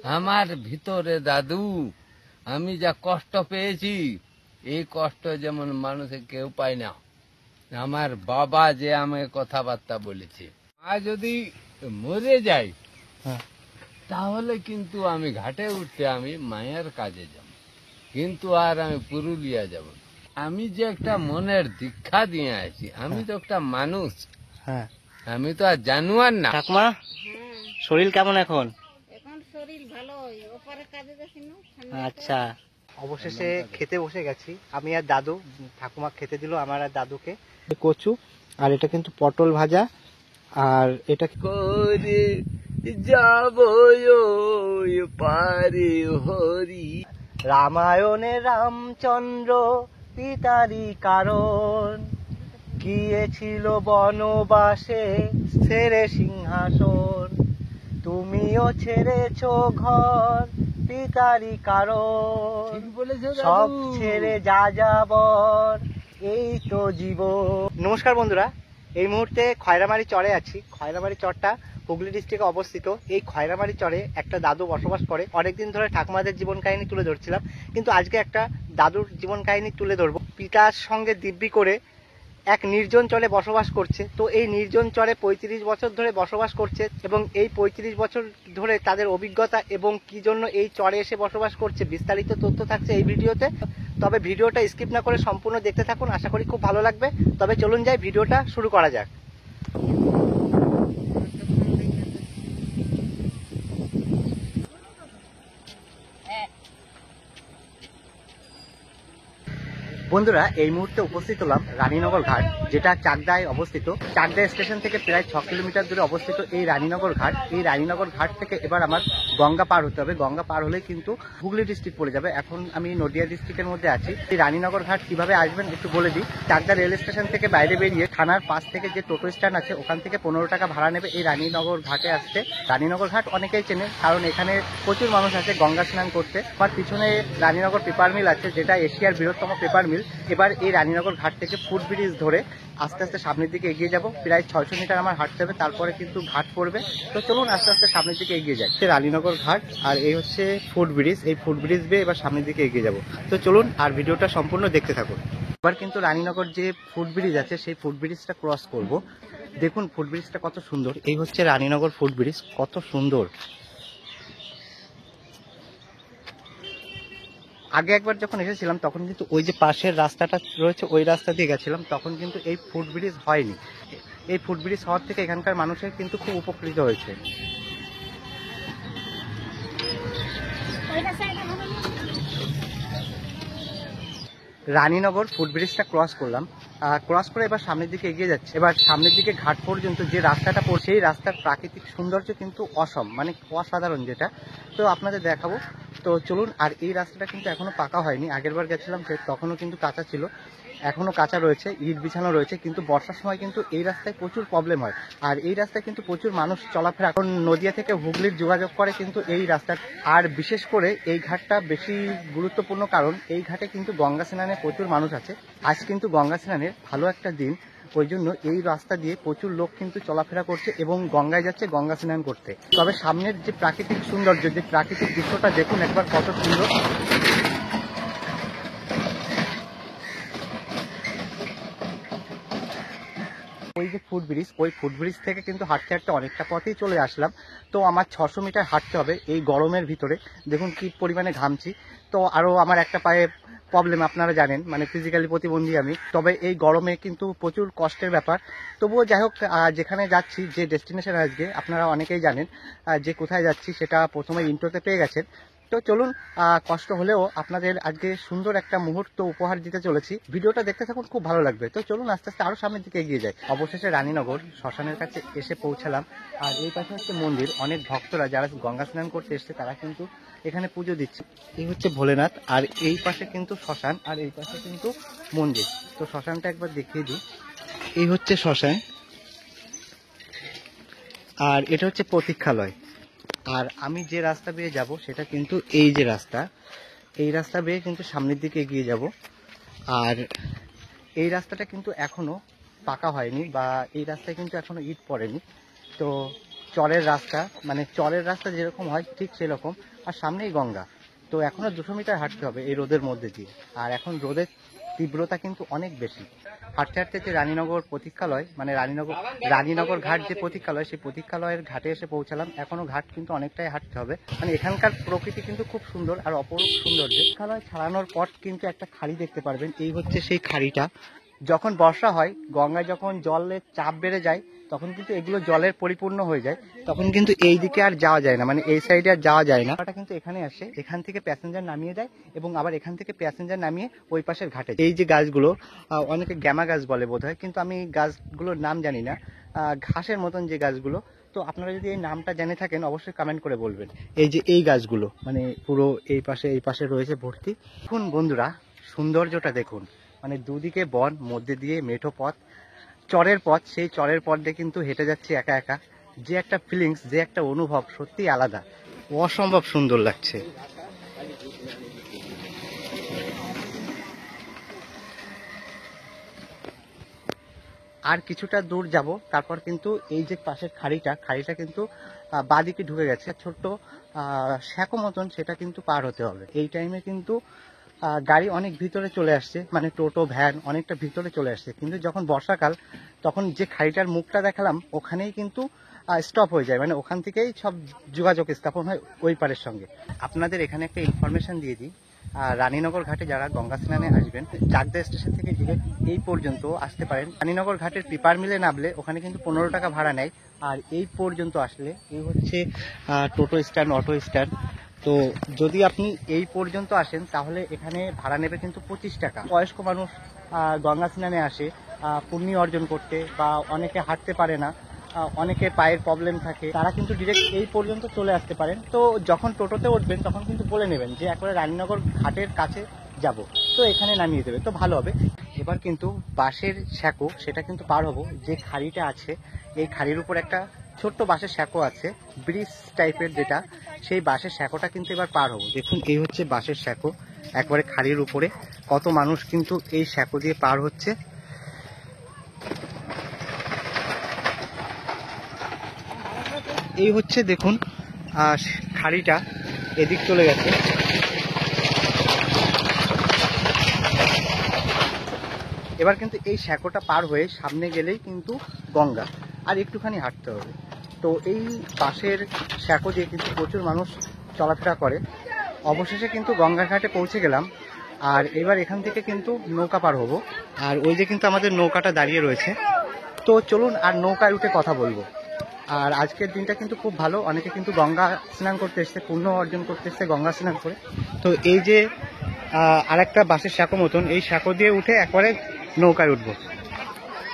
আমার ভিতরে দাদু আমি যা কষ্ট পেয়েছি, এই কষ্ট যেমন মানুষের কেউ পায় না। আমার বাবা যে আমাকে কথাবার্তা বলেছে, আর যদি মরে যাই তাহলে কিন্তু আমি ঘাটে উঠতে আমি মায়ের কাজে যাব, কিন্তু আর আমি পুরুলিয়া যাব না। আমি যে একটা মনের দীক্ষা দিয়ে আছি, আমি তো একটা মানুষ, আমি তো আর জানোয়ার না। ঠাকুমা, শরীর কেমন এখন? এখন শরীর ভালো, ওপারে কাজে যাচ্ছি না। আচ্ছা, অবশেষে খেতে বসে গেছি আমি আর দাদু। ঠাকুমা খেতে দিল আমার আর দাদুকে কচু, আর এটা কিন্তু পটল ভাজা, আর এটা করে যাব ওই পারে হরি। রামায়ণে রামচন্দ্র পিতারি কারণ, গিয়েছিল বনবাসে ছেড়ে সিংহাসন, তুমিও ছেড়েছ ঘর পিতারি কারণ, সব ছেড়ে যা যাবর এই তো জীবন। নমস্কার বন্ধুরা, এই মুহূর্তে খয়রামারি চরে আছি। খয়রামারি চরটা হুগলি ডিস্ট্রিক্টে অবস্থিত। এই খয়রামারি চরে একটা দাদু বসবাস করে। অনেকদিন ধরে ঠাকুমাদের জীবন কাহিনী তুলে ধরছিলাম, কিন্তু আজকে একটা দাদুর জীবন কাহিনী তুলে ধরবো। পিতার সঙ্গে দিব্যি করে এক নির্জন চরে বসবাস করছে। তো এই নির্জন চরে 35 বছর ধরে বসবাস করছে, এবং এই 35 বছর ধরে তাদের অভিজ্ঞতা এবং কি জন্য এই চরে এসে বসবাস করছে, বিস্তারিত তথ্য থাকছে এই ভিডিওতে। তবে ভিডিওটা স্কিপ না করে সম্পূর্ণ দেখতে থাকুন, আশা করি খুব ভালো লাগবে। তবে চলুন যাই, ভিডিওটা শুরু করা যাক। বন্ধুরা, এই মুহূর্তে উপস্থিত হলাম রানীনগর ঘাট, যেটা চাকদায় অবস্থিত। চাকদা স্টেশন থেকে প্রায় 6 কিলোমিটার দূরে অবস্থিত এই রানীনগর ঘাট। এই রানীনগর ঘাট থেকে এবার আমার গঙ্গা পার হতে হবে। গঙ্গা পার হলেই কিন্তু হুগলি ডিস্ট্রিক্ট পড়ে যাবে। এখন আমি নদিয়া ডিস্ট্রিক্টের মধ্যে আছি। এই রানীনগর ঘাট কিভাবে আসবেন একটু বলে দিই। চাকদা রেল স্টেশন থেকে বাইরে বেরিয়ে থানার পাশ থেকে যে টোটো স্ট্যান্ড আছে, ওখান থেকে 15 টাকা ভাড়া নেবে এই রানীনগর ঘাটে আসতে। রানীনগর ঘাট অনেকেই চেনে, কারণ এখানে প্রচুর মানুষ আছে গঙ্গা স্নান করতে। আমার পিছনে রানীনগর পেপার মিল আছে, যেটা এশিয়ার বৃহত্তম পেপার মিল। এবার এই রানীনগর ঘাট থেকে ফুট ব্রিজ ধরে আস্তে আস্তে সামনের দিকে এগিয়ে যাব। প্রায় 600 মিটার আমার হাঁটতে হবে, তারপরে কিন্তু ঘাট পড়বে। তো চলুন আস্তে আস্তে সামনের দিকে এগিয়ে যাই। রানীনগর ঘাট, আর এই হচ্ছে ফুট ব্রিজ। এই ফুট ব্রিজ বেয়ে এবার সামনের দিকে এগিয়ে যাব। তো চলুন আর ভিডিওটা সম্পূর্ণ দেখতে থাকুন। এবার কিন্তু রানীনগর যে ফুট ব্রিজ আছে, সেই ফুট ব্রিজটা ক্রস করব। দেখুন ফুট ব্রিজটা কত সুন্দর। এই হচ্ছে রানীনগর ফুট ব্রিজ, কত সুন্দর। আগে একবার যখন এসেছিলাম তখন কিন্তু ওই যে পাশের রাস্তাটা রয়েছে, ওই রাস্তা দিয়ে গেছিলাম, তখন কিন্তু এই ফুট ব্রিজ হয়নি। এই ফুট ব্রিজ হওয়ার থেকে এখানকার মানুষের কিন্তু খুব উপকৃত হয়েছে। রানীনগর ফুট ব্রিজটা ক্রস করলাম, ক্রস করে এবার সামনের দিকে এগিয়ে যাচ্ছে। এবার সামনের দিকে ঘাট পর্যন্ত যে রাস্তাটা পড়ছে, সেই রাস্তার প্রাকৃতিক সৌন্দর্য কিন্তু অসম, মানে অসাধারণ যেটা। তো আপনাদের দেখাবো। তো চলুন। আর এই রাস্তাটা কিন্তু এখনো পাকা হয়নি। আগেরবার গেছিলাম তখনও কিন্তু কাঁচা ছিল, এখনো কাঁচা রয়েছে, ইট বিছানো রয়েছে। কিন্তু বর্ষার সময় কিন্তু এই রাস্তায় প্রচুর প্রবলেম হয়, আর এই রাস্তায় কিন্তু প্রচুর মানুষ চলাফেরা, এখন নদিয়া থেকে হুগলির যোগাযোগ করে কিন্তু এই রাস্তা। আর বিশেষ করে এই ঘাটটা বেশি গুরুত্বপূর্ণ, কারণ এই ঘাটে কিন্তু গঙ্গা স্নানে প্রচুর মানুষ আছে। আজ কিন্তু গঙ্গা স্নানের ভালো একটা দিন, ওই জন্য এই রাস্তা দিয়ে প্রচুর লোক কিন্তু চলাফেরা করছে এবং গঙ্গায় যাচ্ছে গঙ্গা স্নান করতে। তবে সামনের যে প্রাকৃতিক সৌন্দর্য, যে প্রাকৃতিক দৃশ্যটা দেখুন একবার, কত সুন্দর। ওই যে ফুট ব্রিজ, ওই ফুট ব্রিজ থেকে কিন্তু হাঁটতে হাঁটতে অনেকটা পথেই চলে আসলাম। তো আমার 600 মিটার হাঁটতে হবে এই গরমের ভিতরে। দেখুন কি পরিমাণে ঘামছি। তো আরও আমার একটা পায়ে প্রবলেম, আপনারা জানেন, মানে ফিজিক্যালি প্রতিবন্ধী আমি। তবে এই গরমে কিন্তু প্রচুর কষ্টের ব্যাপার। তবুও যাই হোক, যেখানে যাচ্ছি, যে ডেস্টিনেশন আজকে আপনারা অনেকেই জানেন যে কোথায় যাচ্ছি, সেটা প্রথমে ইন্ট্রোতে পেয়ে গেছেন। তো চলুন, কষ্ট হলেও আপনাদের আজকে সুন্দর একটা মুহূর্ত উপহার দিতে চলেছি। ভিডিওটা দেখতে থাকুন, খুব ভালো লাগবে। তো চলুন আস্তে আস্তে আরো সামনের দিকে এগিয়ে যাই। অবশেষে রানীনগর শ্মশানের কাছে এসে পৌঁছালাম। আর এই পাশে হচ্ছে মন্দির। অনেক ভক্তরা যারা গঙ্গা স্নান করতে এসছে, তারা কিন্তু এখানে পুজো দিচ্ছে। এই হচ্ছে ভোলেনাথ, আর এই পাশে কিন্তু শ্মশান, আর এই পাশে কিন্তু মন্দির। তো শ্মশানটা একবার দেখিয়ে দিই। এই হচ্ছে শ্মশান, আর এটা হচ্ছে প্রতীক্ষালয়। আর আমি যে রাস্তা বেয়ে যাব সেটা কিন্তু এই যে রাস্তা, এই রাস্তা বেয়ে কিন্তু সামনের দিকে এগিয়ে যাব। আর এই রাস্তাটা কিন্তু এখনো পাকা হয়নি, বা এই রাস্তায় কিন্তু এখনো ইট পড়েনি। তো চরের রাস্তা, মানে চরের রাস্তা যেরকম হয় ঠিক সেরকম, আর সামনেই গঙ্গা। তো এখনো 200 মিটার হাঁটতে হবে এই রোদের মধ্যে দিয়ে, আর এখন রোদের তীব্রতা কিন্তু অনেক বেশি। হাঁটতে হাঁটতে যে রানীনগর প্রতীক্ষালয়, মানে রানীনগর ঘাট যে প্রতীক্ষালয়, সেই প্রতীক্ষালয়ের ঘাটে এসে পৌঁছালাম। এখনো ঘাট কিন্তু অনেকটাই হাঁটতে হবে, মানে এখানকার প্রকৃতি কিন্তু খুব সুন্দর আর অপরূপ সৌন্দর্য। প্রতীক্ষালয় ছাড়ানোর পর কিন্তু একটা খাড়ি দেখতে পারবেন, এই হচ্ছে সেই খাড়িটা। যখন বর্ষা হয়, গঙ্গায় যখন জলের চাপ বেড়ে যায়, তখন কিন্তু এগুলো জলের পরিপূর্ণ হয়ে যায়, তখন কিন্তু এই দিকে আর যাওয়া যায় না, মানে এই সাইডে আর যাওয়া যায় না। এটা কিন্তু এখানে আসে, এখান থেকে প্যাসেঞ্জার নামিয়ে দেয় এবং আবার এখান থেকে প্যাসেঞ্জার নামিয়ে ওই পাশের ঘাটে। এই যে গাছগুলো, অনেকে গ্যামা গাছ বলে বোধহয়, কিন্তু আমি গাছগুলোর নাম জানি না, ঘাসের মতন যে গাছগুলো। তো আপনারা যদি এই নামটা জেনে থাকেন অবশ্যই কমেন্ট করে বলবেন। এই যে এই গাছগুলো মানে পুরো এই পাশে রয়েছে ভর্তি। দেখুন বন্ধুরা, সৌন্দর্যটা দেখুন, মানে দুদিকে বন, মধ্যে দিয়ে মেঠো পথ, চরের পথ। সেই চরের পথ দিয়ে কিন্তু হেঁটে যাচ্ছি একা একা, যে একটা ফিলিংস, যে একটা অনুভব সত্যি আলাদা, অসম্ভব সুন্দর লাগছে। আর কিছুটা দূর যাব, তারপর কিন্তু এই যে পাশের খাড়িটা কিন্তু বাঁদিকে ঢুকে গেছে, ছোট্ট শ্যাকো মতন, সেটা কিন্তু পার হতে হবে। এই টাইমে কিন্তু গাড়ি অনেক ভিতরে চলে আসছে, মানে টোটো ভ্যান অনেকটা ভিতরে চলে আসছে। কিন্তু যখন বর্ষাকাল, তখন যে খাড়িটার মুখটা দেখালাম ওখানেই কিন্তু স্টপ হয়ে যায়, মানে ওখান থেকেই সব যোগাযোগ স্থাপন হয় ওই পারের সঙ্গে। আপনাদের এখানে একটা ইনফরমেশন দিয়ে দিই, রানীনগর ঘাটে যারা গঙ্গা স্নানে আসবেন, চাকদা স্টেশন থেকে ডিরেক্ট এই পর্যন্ত আসতে পারেন। রানীনগর ঘাটের পেপার মিলে নামলে ওখানে কিন্তু 15 টাকা ভাড়া নেয়, আর এই পর্যন্ত আসলে এই হচ্ছে টোটো স্ট্যান্ড, অটো স্ট্যান্ড। তো যদি আপনি এই পর্যন্ত আসেন তাহলে এখানে ভাড়া নেবে কিন্তু 25 টাকা। বয়স্ক মানুষ গঙ্গা স্নানে আসে পুণ্য অর্জন করতে, বা অনেকে হাঁটতে পারে না, অনেকে পায়ের প্রবলেম থাকে, তারা কিন্তু ডিরেক্ট এই পর্যন্ত চলে আসতে পারেন। তো যখন টোটোতে উঠবেন তখন কিন্তু বলে নেবেন যে একবারে রানীনগর ঘাটের কাছে যাব, তো এখানে নামিয়ে দেবে, তো ভালো হবে। এবার কিন্তু বাঁশের শ্যাকো সেটা কিন্তু পার হবো। যে খাড়িটা আছে, এই খাড়ির উপর একটা ছোট্ট বাঁশের শ্যাকো আছে, ব্রিজ টাইপের যেটা, সেই বাঁশের শ্যাকোটা কিন্তু এবার পার হবো। দেখুন এই হচ্ছে বাঁশের শ্যাকো, একবারে খাড়ির উপরে কত মানুষ কিন্তু এই শ্যাকো দিয়ে পার হচ্ছে। এই হচ্ছে দেখুন খাড়িটা এদিক চলে গেছে। এবার কিন্তু এই শ্যাকোটা পার হয়ে সামনে গেলেই কিন্তু গঙ্গা, আর একটুখানি হাঁটতে হবে। তো এই পাশের শ্যাকো দিয়ে কিন্তু প্রচুর মানুষ চলাফেরা করে। অবশেষে কিন্তু গঙ্গা ঘাটে পৌঁছে গেলাম, আর এবার এখান থেকে কিন্তু নৌকা পার হবো। আর ওই যে কিন্তু আমাদের নৌকাটা দাঁড়িয়ে রয়েছে, তো চলুন আর নৌকায় উঠে কথা বলবো। আর আজকের দিনটা কিন্তু খুব ভালো, অনেকে কিন্তু গঙ্গা স্নান করতে এসছে, পুণ্য অর্জন করতে এসছে গঙ্গা স্নান করে। তো এই যে আরেকটা বাঁশের শ্যাকো মতন, এই শ্যাকো দিয়ে উঠে একবারে নৌকায় উঠবো।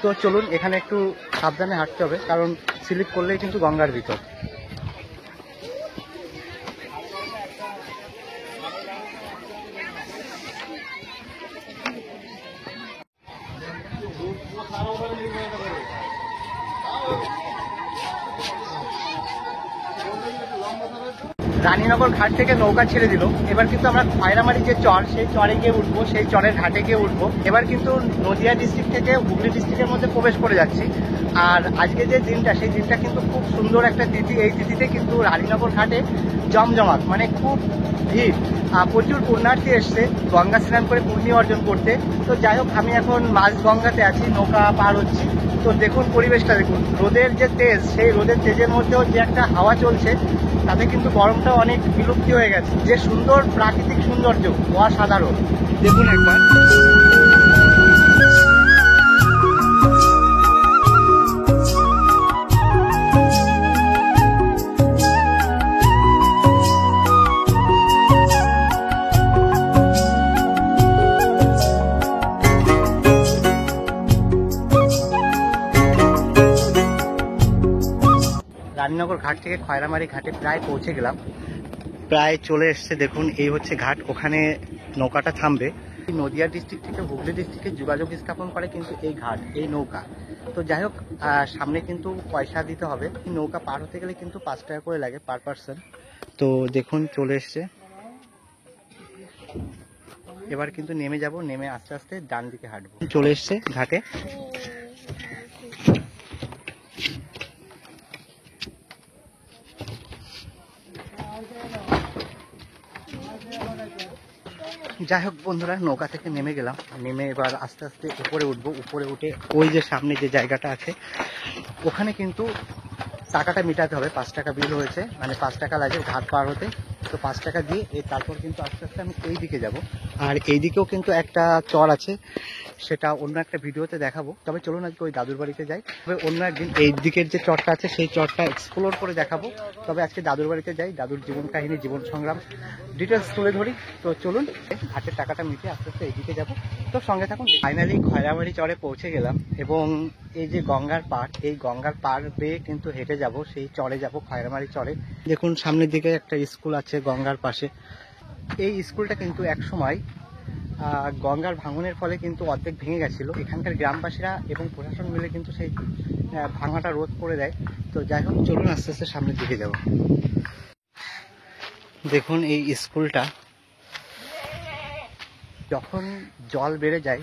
তো চলুন, এখানে একটু সাবধানে হাঁটতে হবে, কারণ স্লিপ করলেই কিন্তু গঙ্গার ভিতর। রানীনগর ঘাট থেকে নৌকা ছেড়ে দিল, এবার কিন্তু আমরা খয়রামারি যে চর, সেই চরে গিয়ে উঠবো, সেই চরের ঘাটে গিয়ে উঠবো। এবার কিন্তু নদিয়া ডিস্ট্রিক্ট থেকে হুগলি ডিস্ট্রিক্টের মধ্যে প্রবেশ করে যাচ্ছি। আর আজকে যে দিনটা, সেই দিনটা কিন্তু খুব সুন্দর একটা তিথি। এই তিথিতে কিন্তু রানীনগর ঘাটে জমজমাট, মানে খুব ভিড়, প্রচুর পুণ্যার্থী এসছে গঙ্গা স্নান করে পুণ্য অর্জন করতে। তো যাই হোক, আমি এখন মাঝ গঙ্গাতে আছি, নৌকা পার হচ্ছি। তো দেখুন পরিবেশটা দেখুন, রোদের যে তেজ, সেই রোদের তেজের মধ্যেও যে একটা হাওয়া চলছে, তাতে কিন্তু গরমটা অনেক বিলুপ্তি হয়ে গেছে। যে সুন্দর প্রাকৃতিক সৌন্দর্য, অসাধারণ, দেখুন একবার। রানীনগর ঘাট থেকে খয়রামারি ঘাটে প্রায় পৌঁছে গেলাম, প্রায় চলে এসছে। দেখুন এই হচ্ছে ঘাট, ওখানে নৌকাটা থামবে। নদিয়া ডিস্ট্রিক্ট থেকে হুগলি ডিস্ট্রিক্টে যোগাযোগ স্থাপন করে কিন্তু এই ঘাট, এই নৌকা। তো যাই হোক, সামনে কিন্তু পয়সা দিতে হবে। নৌকা পার হতে গেলে কিন্তু 5 টাকা করে লাগে পার পার্সন। তো দেখুন চলে এসছে, এবার কিন্তু নেমে যাব, নেমে আস্তে আস্তে ডান দিকে হাঁটবো। চলে এসছে ঘাটে। যাই হোক বন্ধুরা, নৌকা থেকে নেমে গেলাম, নেমে এবার আস্তে আস্তে উপরে উঠবো। উপরে উঠে ওই যে সামনে যে জায়গাটা আছে ওখানে কিন্তু টাকাটা মেটাতে হবে। 5 টাকা বিল হয়েছে, মানে 5 টাকা লাগে ঘাট পার হতে। তো 5 টাকা দিয়ে তারপর কিন্তু আস্তে আস্তে আমি এই দিকে যাব। আর এই দিকেও কিন্তু একটা চর আছে, সেটা অন্য একটা ভিডিওতে দেখাবো। তবে চলুন আজকে ওই দাদুর বাড়িতে যাই। তবে অন্য একদিন এই দিকের যে চরটা আছে সেই চরটা এক্সপ্লোর করে দেখাবো। তবে আজকে দাদুর বাড়িতে যাই, দাদুর জীবন কাহিনী, জীবন সংগ্রাম ডিটেলস তুলে ধরি। তো চলুন, ঘাটের টাকাটা মিটিয়ে আস্তে আস্তে এইদিকে যাবো। তো সঙ্গে থাকুন। ফাইনালি খয়রাবাড়ি চরে পৌঁছে গেলাম এবং এই যে গঙ্গার পাড়, এই গঙ্গার পাড় বেয়ে কিন্তু হেঁটে যাব, সেই চরে যাব, খয়রাবাড়ি চরে। দেখুন সামনের দিকে একটা স্কুল আছে গঙ্গার পাশে। এই স্কুলটা কিন্তু এক সময় গঙ্গার ভাঙনের ফলে কিন্তু অর্ধেক ভেঙে গেছিল। এখানকার গ্রামবাসীরা এবং প্রশাসন মিলে কিন্তু সেই ভাঙাটা রোধ করে দেয়। তো যাই হোক, চলুন আস্তে আস্তে সামনের দিকে যাব। দেখুন এই স্কুলটা, যখন জল বেড়ে যায়,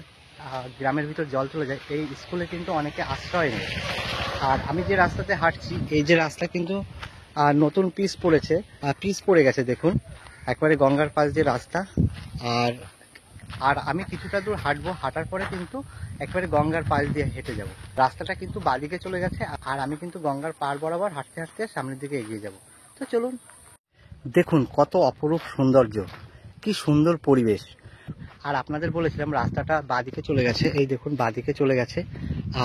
গ্রামের ভিতর জল চলে যায়, এই স্কুলে কিন্তু অনেকে আশ্রয় নেয়। আর আমি যে রাস্তাতে হাঁটছি, এই যে রাস্তা কিন্তু নতুন পিচ পড়েছে, পিচ পড়ে গেছে দেখুন, একবারে গঙ্গার পাশ যে রাস্তা। আর আমি কিছুটা দূর হাঁটবো, হাঁটার পরে কিন্তু একবারে গঙ্গার পাশ দিয়ে হেঁটে যাব। রাস্তাটা কিন্তু বাদিকে চলে গেছে, আর আমি কিন্তু গঙ্গার পাড় বরাবর হাঁটতে হাঁটতে সামনের দিকে এগিয়ে যাব। তো চলুন। দেখুন কত অপরূপ সৌন্দর্য, কি সুন্দর পরিবেশ। আর আপনাদের বলেছিলাম রাস্তাটা বাদিকে চলে গেছে, এই দেখুন বাদিকে চলে গেছে।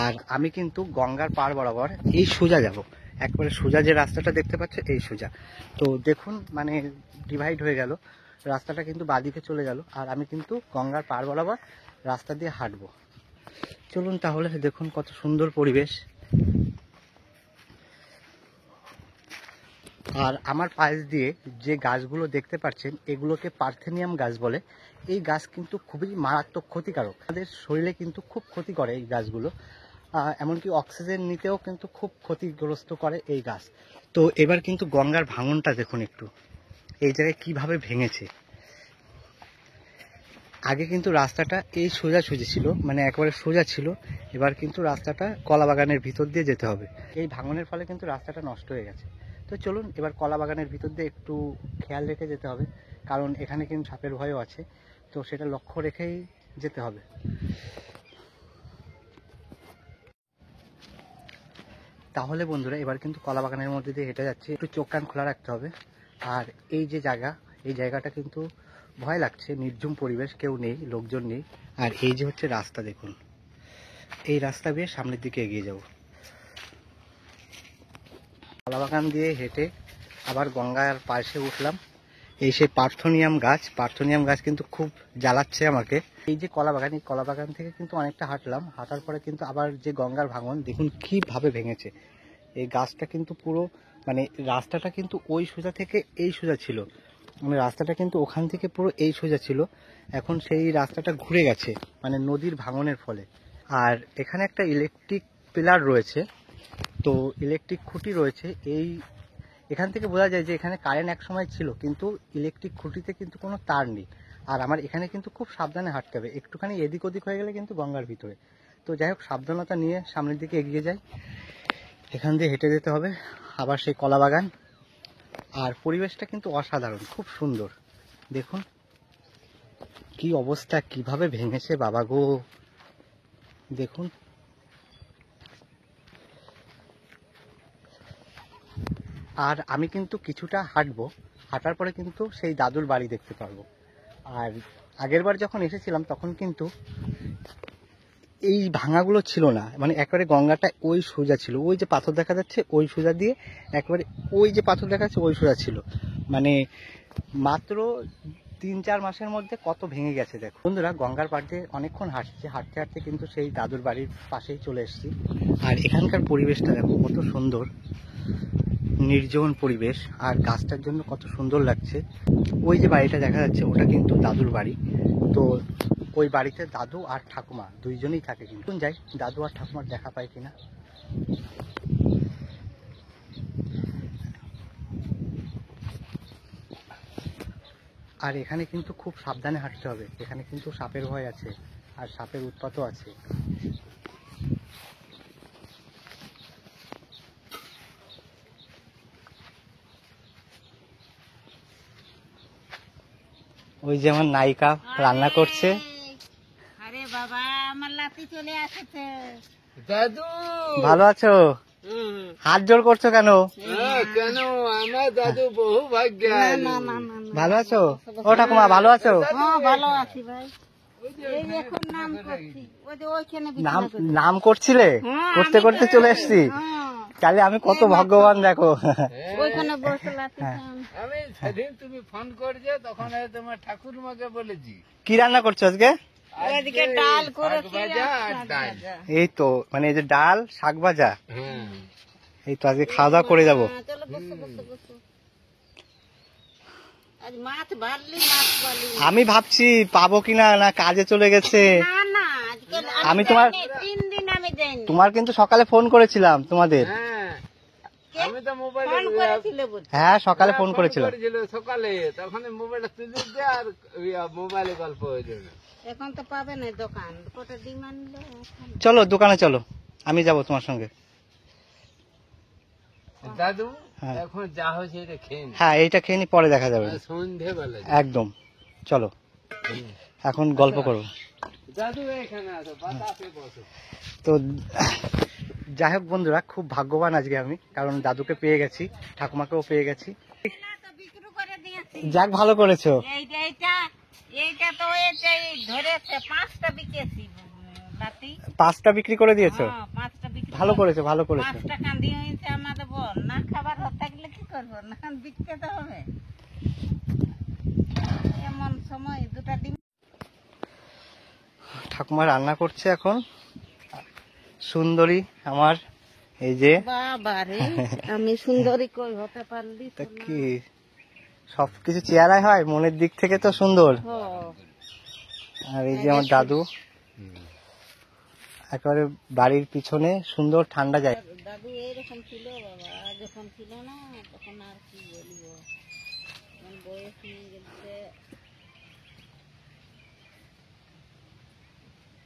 আর আমি কিন্তু গঙ্গার পাড় বরাবর এই সোজা যাব, একবারে সোজা যে রাস্তাটা দেখতে পাচ্ছে এই সোজা। তো দেখুন মানে ডিভাইড হয়ে গেল, রাস্তাটা কিন্তু বাদিকে চলে গেল, আর আমি কিন্তু গঙ্গার পাড় বরাবর রাস্তা দিয়ে হাঁটবো। চলুন তাহলে, দেখুন কত সুন্দর পরিবেশ। আর আমার পাশ দিয়ে যে গাছগুলো দেখতে পাচ্ছেন এগুলোকে পার্থেনিয়াম গাছ বলে। এই গাছ কিন্তু খুবই মারাত্মক ক্ষতিকারক, আমাদের শরীরে কিন্তু খুব ক্ষতি করে এই গাছগুলো। এমনকি অক্সিজেন নিতেও কিন্তু খুব ক্ষতিগ্রস্ত করে এই গাছ। তো এবার কিন্তু গঙ্গার ভাঙনটা দেখুন একটু, এই জায়গায় কিভাবে ভেঙেছে। আগে কিন্তু রাস্তাটা এই সোজাসুজি ছিল, মানে একেবারে সোজা ছিল। এবার কিন্তু রাস্তাটা কলা বাগানের ভিতর দিয়ে যেতে হবে। এই ভাঙনের ফলে কিন্তু রাস্তাটা নষ্ট হয়ে গেছে। তো চলুন এবার কলা বাগানের ভিতর দিয়ে একটু খেয়াল রেখে যেতে হবে, কারণ এখানে কিন্তু সাপের ভয়ও আছে। তো সেটা লক্ষ্য রেখেই যেতে হবে। তাহলে বন্ধুরা, এবার কিন্তু কলা বাগানের মধ্যে দিয়ে হেঁটে যাচ্ছি, একটু চোখ কান খোলা রাখতে হবে। আর এই যে জায়গা, এই জায়গাটা কিন্তু ভয় লাগছে, নির্জুম পরিবেশ, কেউ নেই, লোকজন নেই। আর এই যে হচ্ছে রাস্তা, দেখুন এই রাস্তা বেয়ে সামনের দিকে এগিয়ে যাব। কলা বাগান দিয়ে হেঁটে আবার গঙ্গার পাশে উঠলাম। এই সেই পার্থেনিয়াম গাছ, পার্থেনিয়াম গাছ কিন্তু খুব জ্বালাচ্ছে আমাকে। এই যে কলা বাগান, এই কলা বাগান থেকে কিন্তু অনেকটা হাঁটলাম, হাঁটার পরে কিন্তু আবার যে গঙ্গার ভাঙন দেখুন কিভাবে ভেঙেছে। এই গাছটা কিন্তু পুরো, মানে রাস্তাটা কিন্তু ওই সোজা থেকে এই সোজা ছিল, মানে রাস্তাটা কিন্তু ওখান থেকে পুরো এই সোজা ছিল। এখন সেই রাস্তাটা ঘুরে গেছে, মানে নদীর ভাঙনের ফলে। আর এখানে একটা ইলেকট্রিক পিলার রয়েছে, তো ইলেকট্রিক খুঁটি রয়েছে। এখান থেকে বোঝা যায় যে এখানে কারেন্ট এক সময় ছিল, কিন্তু ইলেকট্রিক খুঁটিতে কিন্তু কোনো তার নেই। আর আমার এখানে কিন্তু খুব সাবধানে হাঁটতে হবে, একটুখানি এদিক ওদিক হয়ে গেলে কিন্তু গঙ্গার ভিতরে। তো যাই হোক, সাবধানতা নিয়ে সামনের দিকে এগিয়ে যাই। এখান দিয়ে হেঁটে যেতে হবে আবার সেই কলা বাগান। আর পরিবেশটা কিন্তু অসাধারণ, খুব সুন্দর। দেখুন কি অবস্থা, কিভাবে ভেঙেছে বাবা গো, দেখুন। আর আমি কিন্তু কিছুটা হাঁটবো, হাঁটার পরে কিন্তু সেই দাদুর বাড়ি দেখতে পারবো। আর আগের বার যখন এসেছিলাম তখন কিন্তু এই ভাঙাগুলো ছিল না, মানে একবারে গঙ্গাটা ওই সোজা ছিল, ওই যে পাথর দেখা যাচ্ছে ওই সোজা দিয়ে একবারে, ওই যে পাথর দেখা যাচ্ছে ওই সোজা ছিল। মানে মাত্র 3-4 মাসের মধ্যে কত ভেঙে গেছে দেখো। বন্ধুরা, গঙ্গার পাড় দিয়ে অনেকক্ষণ হাঁটছি, হাঁটতে হাঁটতে কিন্তু সেই দাদুর বাড়ির পাশেই চলে এসেছি। আর এখানকার পরিবেশটা দেখো কত সুন্দর, নির্জন পরিবেশ, আর গাছটার জন্য কত সুন্দর লাগছে। ওই যে বাড়িটা দেখা যাচ্ছে ওটা কিন্তু দাদুর বাড়ি। তো ওই বাড়িতে দাদু আর ঠাকুমা দুইজনেই থাকে। কিন্তু যাই দাদু আর ঠাকুমার দেখা পাই কিনা। আর এখানে কিন্তু খুব সাবধানে হাঁটতে হবে, এখানে কিন্তু সাপের ভয় আছে, আর সাপের উৎপাতও আছে। ওই যে আমার নায়িকা রান্না করছে। আরে বাবা আমার লাতি চলে আসছে। দাদু ভালো আছো? হাত জোর করছো কেন? কেন আমার দাদু বহু ভাগ্যালু। না না না না। ভালো আছো? ও ঠাকুমা ভালো আছো? হ্যাঁ ভালো আছি ভাই। এই এখন নাম করছি। ওই যে ওইখানে নাম বিছানা করছি। নাম করছিলে? হ্যাঁ, করতে আমি করতে তো- চলে এসছি। হ্যাঁ, তাহলে আমি কত ভাগ্যবান দেখো। ওইখানে বসে লাতি হ্যাঁ। খান। আমি সেদিন তুমি ফোন করছো তখন আমি তোমার ঠাকুরমাকে বলেছি কি রান্না করছো আজকে? ওইদিকে ডাল করেছি শাক ভাজা আর শাক ডাল। ভাজা। এই তো মানে এই যে ডাল শাক ভাজা, হ্যাঁ এই তো আজকে খাওয়া দাওয়া করে যাবো। হ্যাঁ, চলো বসো বসো বসো। আজ মাছ ভাবলি মাছ পালি না। আমি ভাবছি পাবো কিনা, না কাজে চলে গেছে। না না আজকে আমি তোমার- দেইনি, 3 দিন আমি দেইনি। তোমার কিন্তু সকালে ফোন করেছিলাম তোমাদের। হ্যাঁ আমি তো মোবাইলে ফোন করেছিলে বলছি। হ্যাঁ সকালে ফোন করেছিলাম। করেছিল সকালে, তখন মোবাইলটা তুলে দিয়ে আর মোবাইলে গল্প হয়ে যাবে। এখন তো পাবে না দোকান কত ডিমান্ড এখন। চলো দোকানে চলো, আমি যাব তোমার সঙ্গে। দাদু হ্যাঁ। এখন যা হয়েছে এটা খেয়ে নি। হ্যাঁ এইটা খেয়ে নি, পরে দেখা যাবে। সন্ধে বেলা একদম চলো, এখন গল্প করবো। দাদু এখানে আসো, বাতাসে বসো। তো যাই হোক বন্ধুরা, খুব ভাগ্যবান আজকে আমি, কারণ দাদুকে পেয়ে গেছি, ঠাকুমাকেও পেয়ে গেছি। না তো বিক্রি করে দিয়েছি। যাক ভালো করেছো। এইটা তো এই ধরেছে 5টা বিকেছি লাতি। 5টা বিক্রি করে দিয়েছো? হ্যাঁ 5টা বিক্রি। ভালো করেছো, ভালো করেছো। 5 টাকা দিয়ে হয়েছে আমাদের বল না খাবার থাকলে কি করবো না বিকতে তো হবে। এমন সময় 2টা ডিম। ঠাকুমা রান্না করছে এখন, সুন্দরী আমার, এই যে। বাবা রে আমি সুন্দরী কই হতে পারলি তা তো না। কি সবকিছু চেহারায় হয়, মনের দিক থেকে তো সুন্দর। হ্যাঁ। আর এই যে আমার দাদু, একেবারে বাড়ির পিছনে সুন্দর ঠান্ডা যায়। দাদু এইরকম ছিল বাবা, যখন ছিল না তখন আর কি বলবো, এখন বয়স নিয়ে গেছে।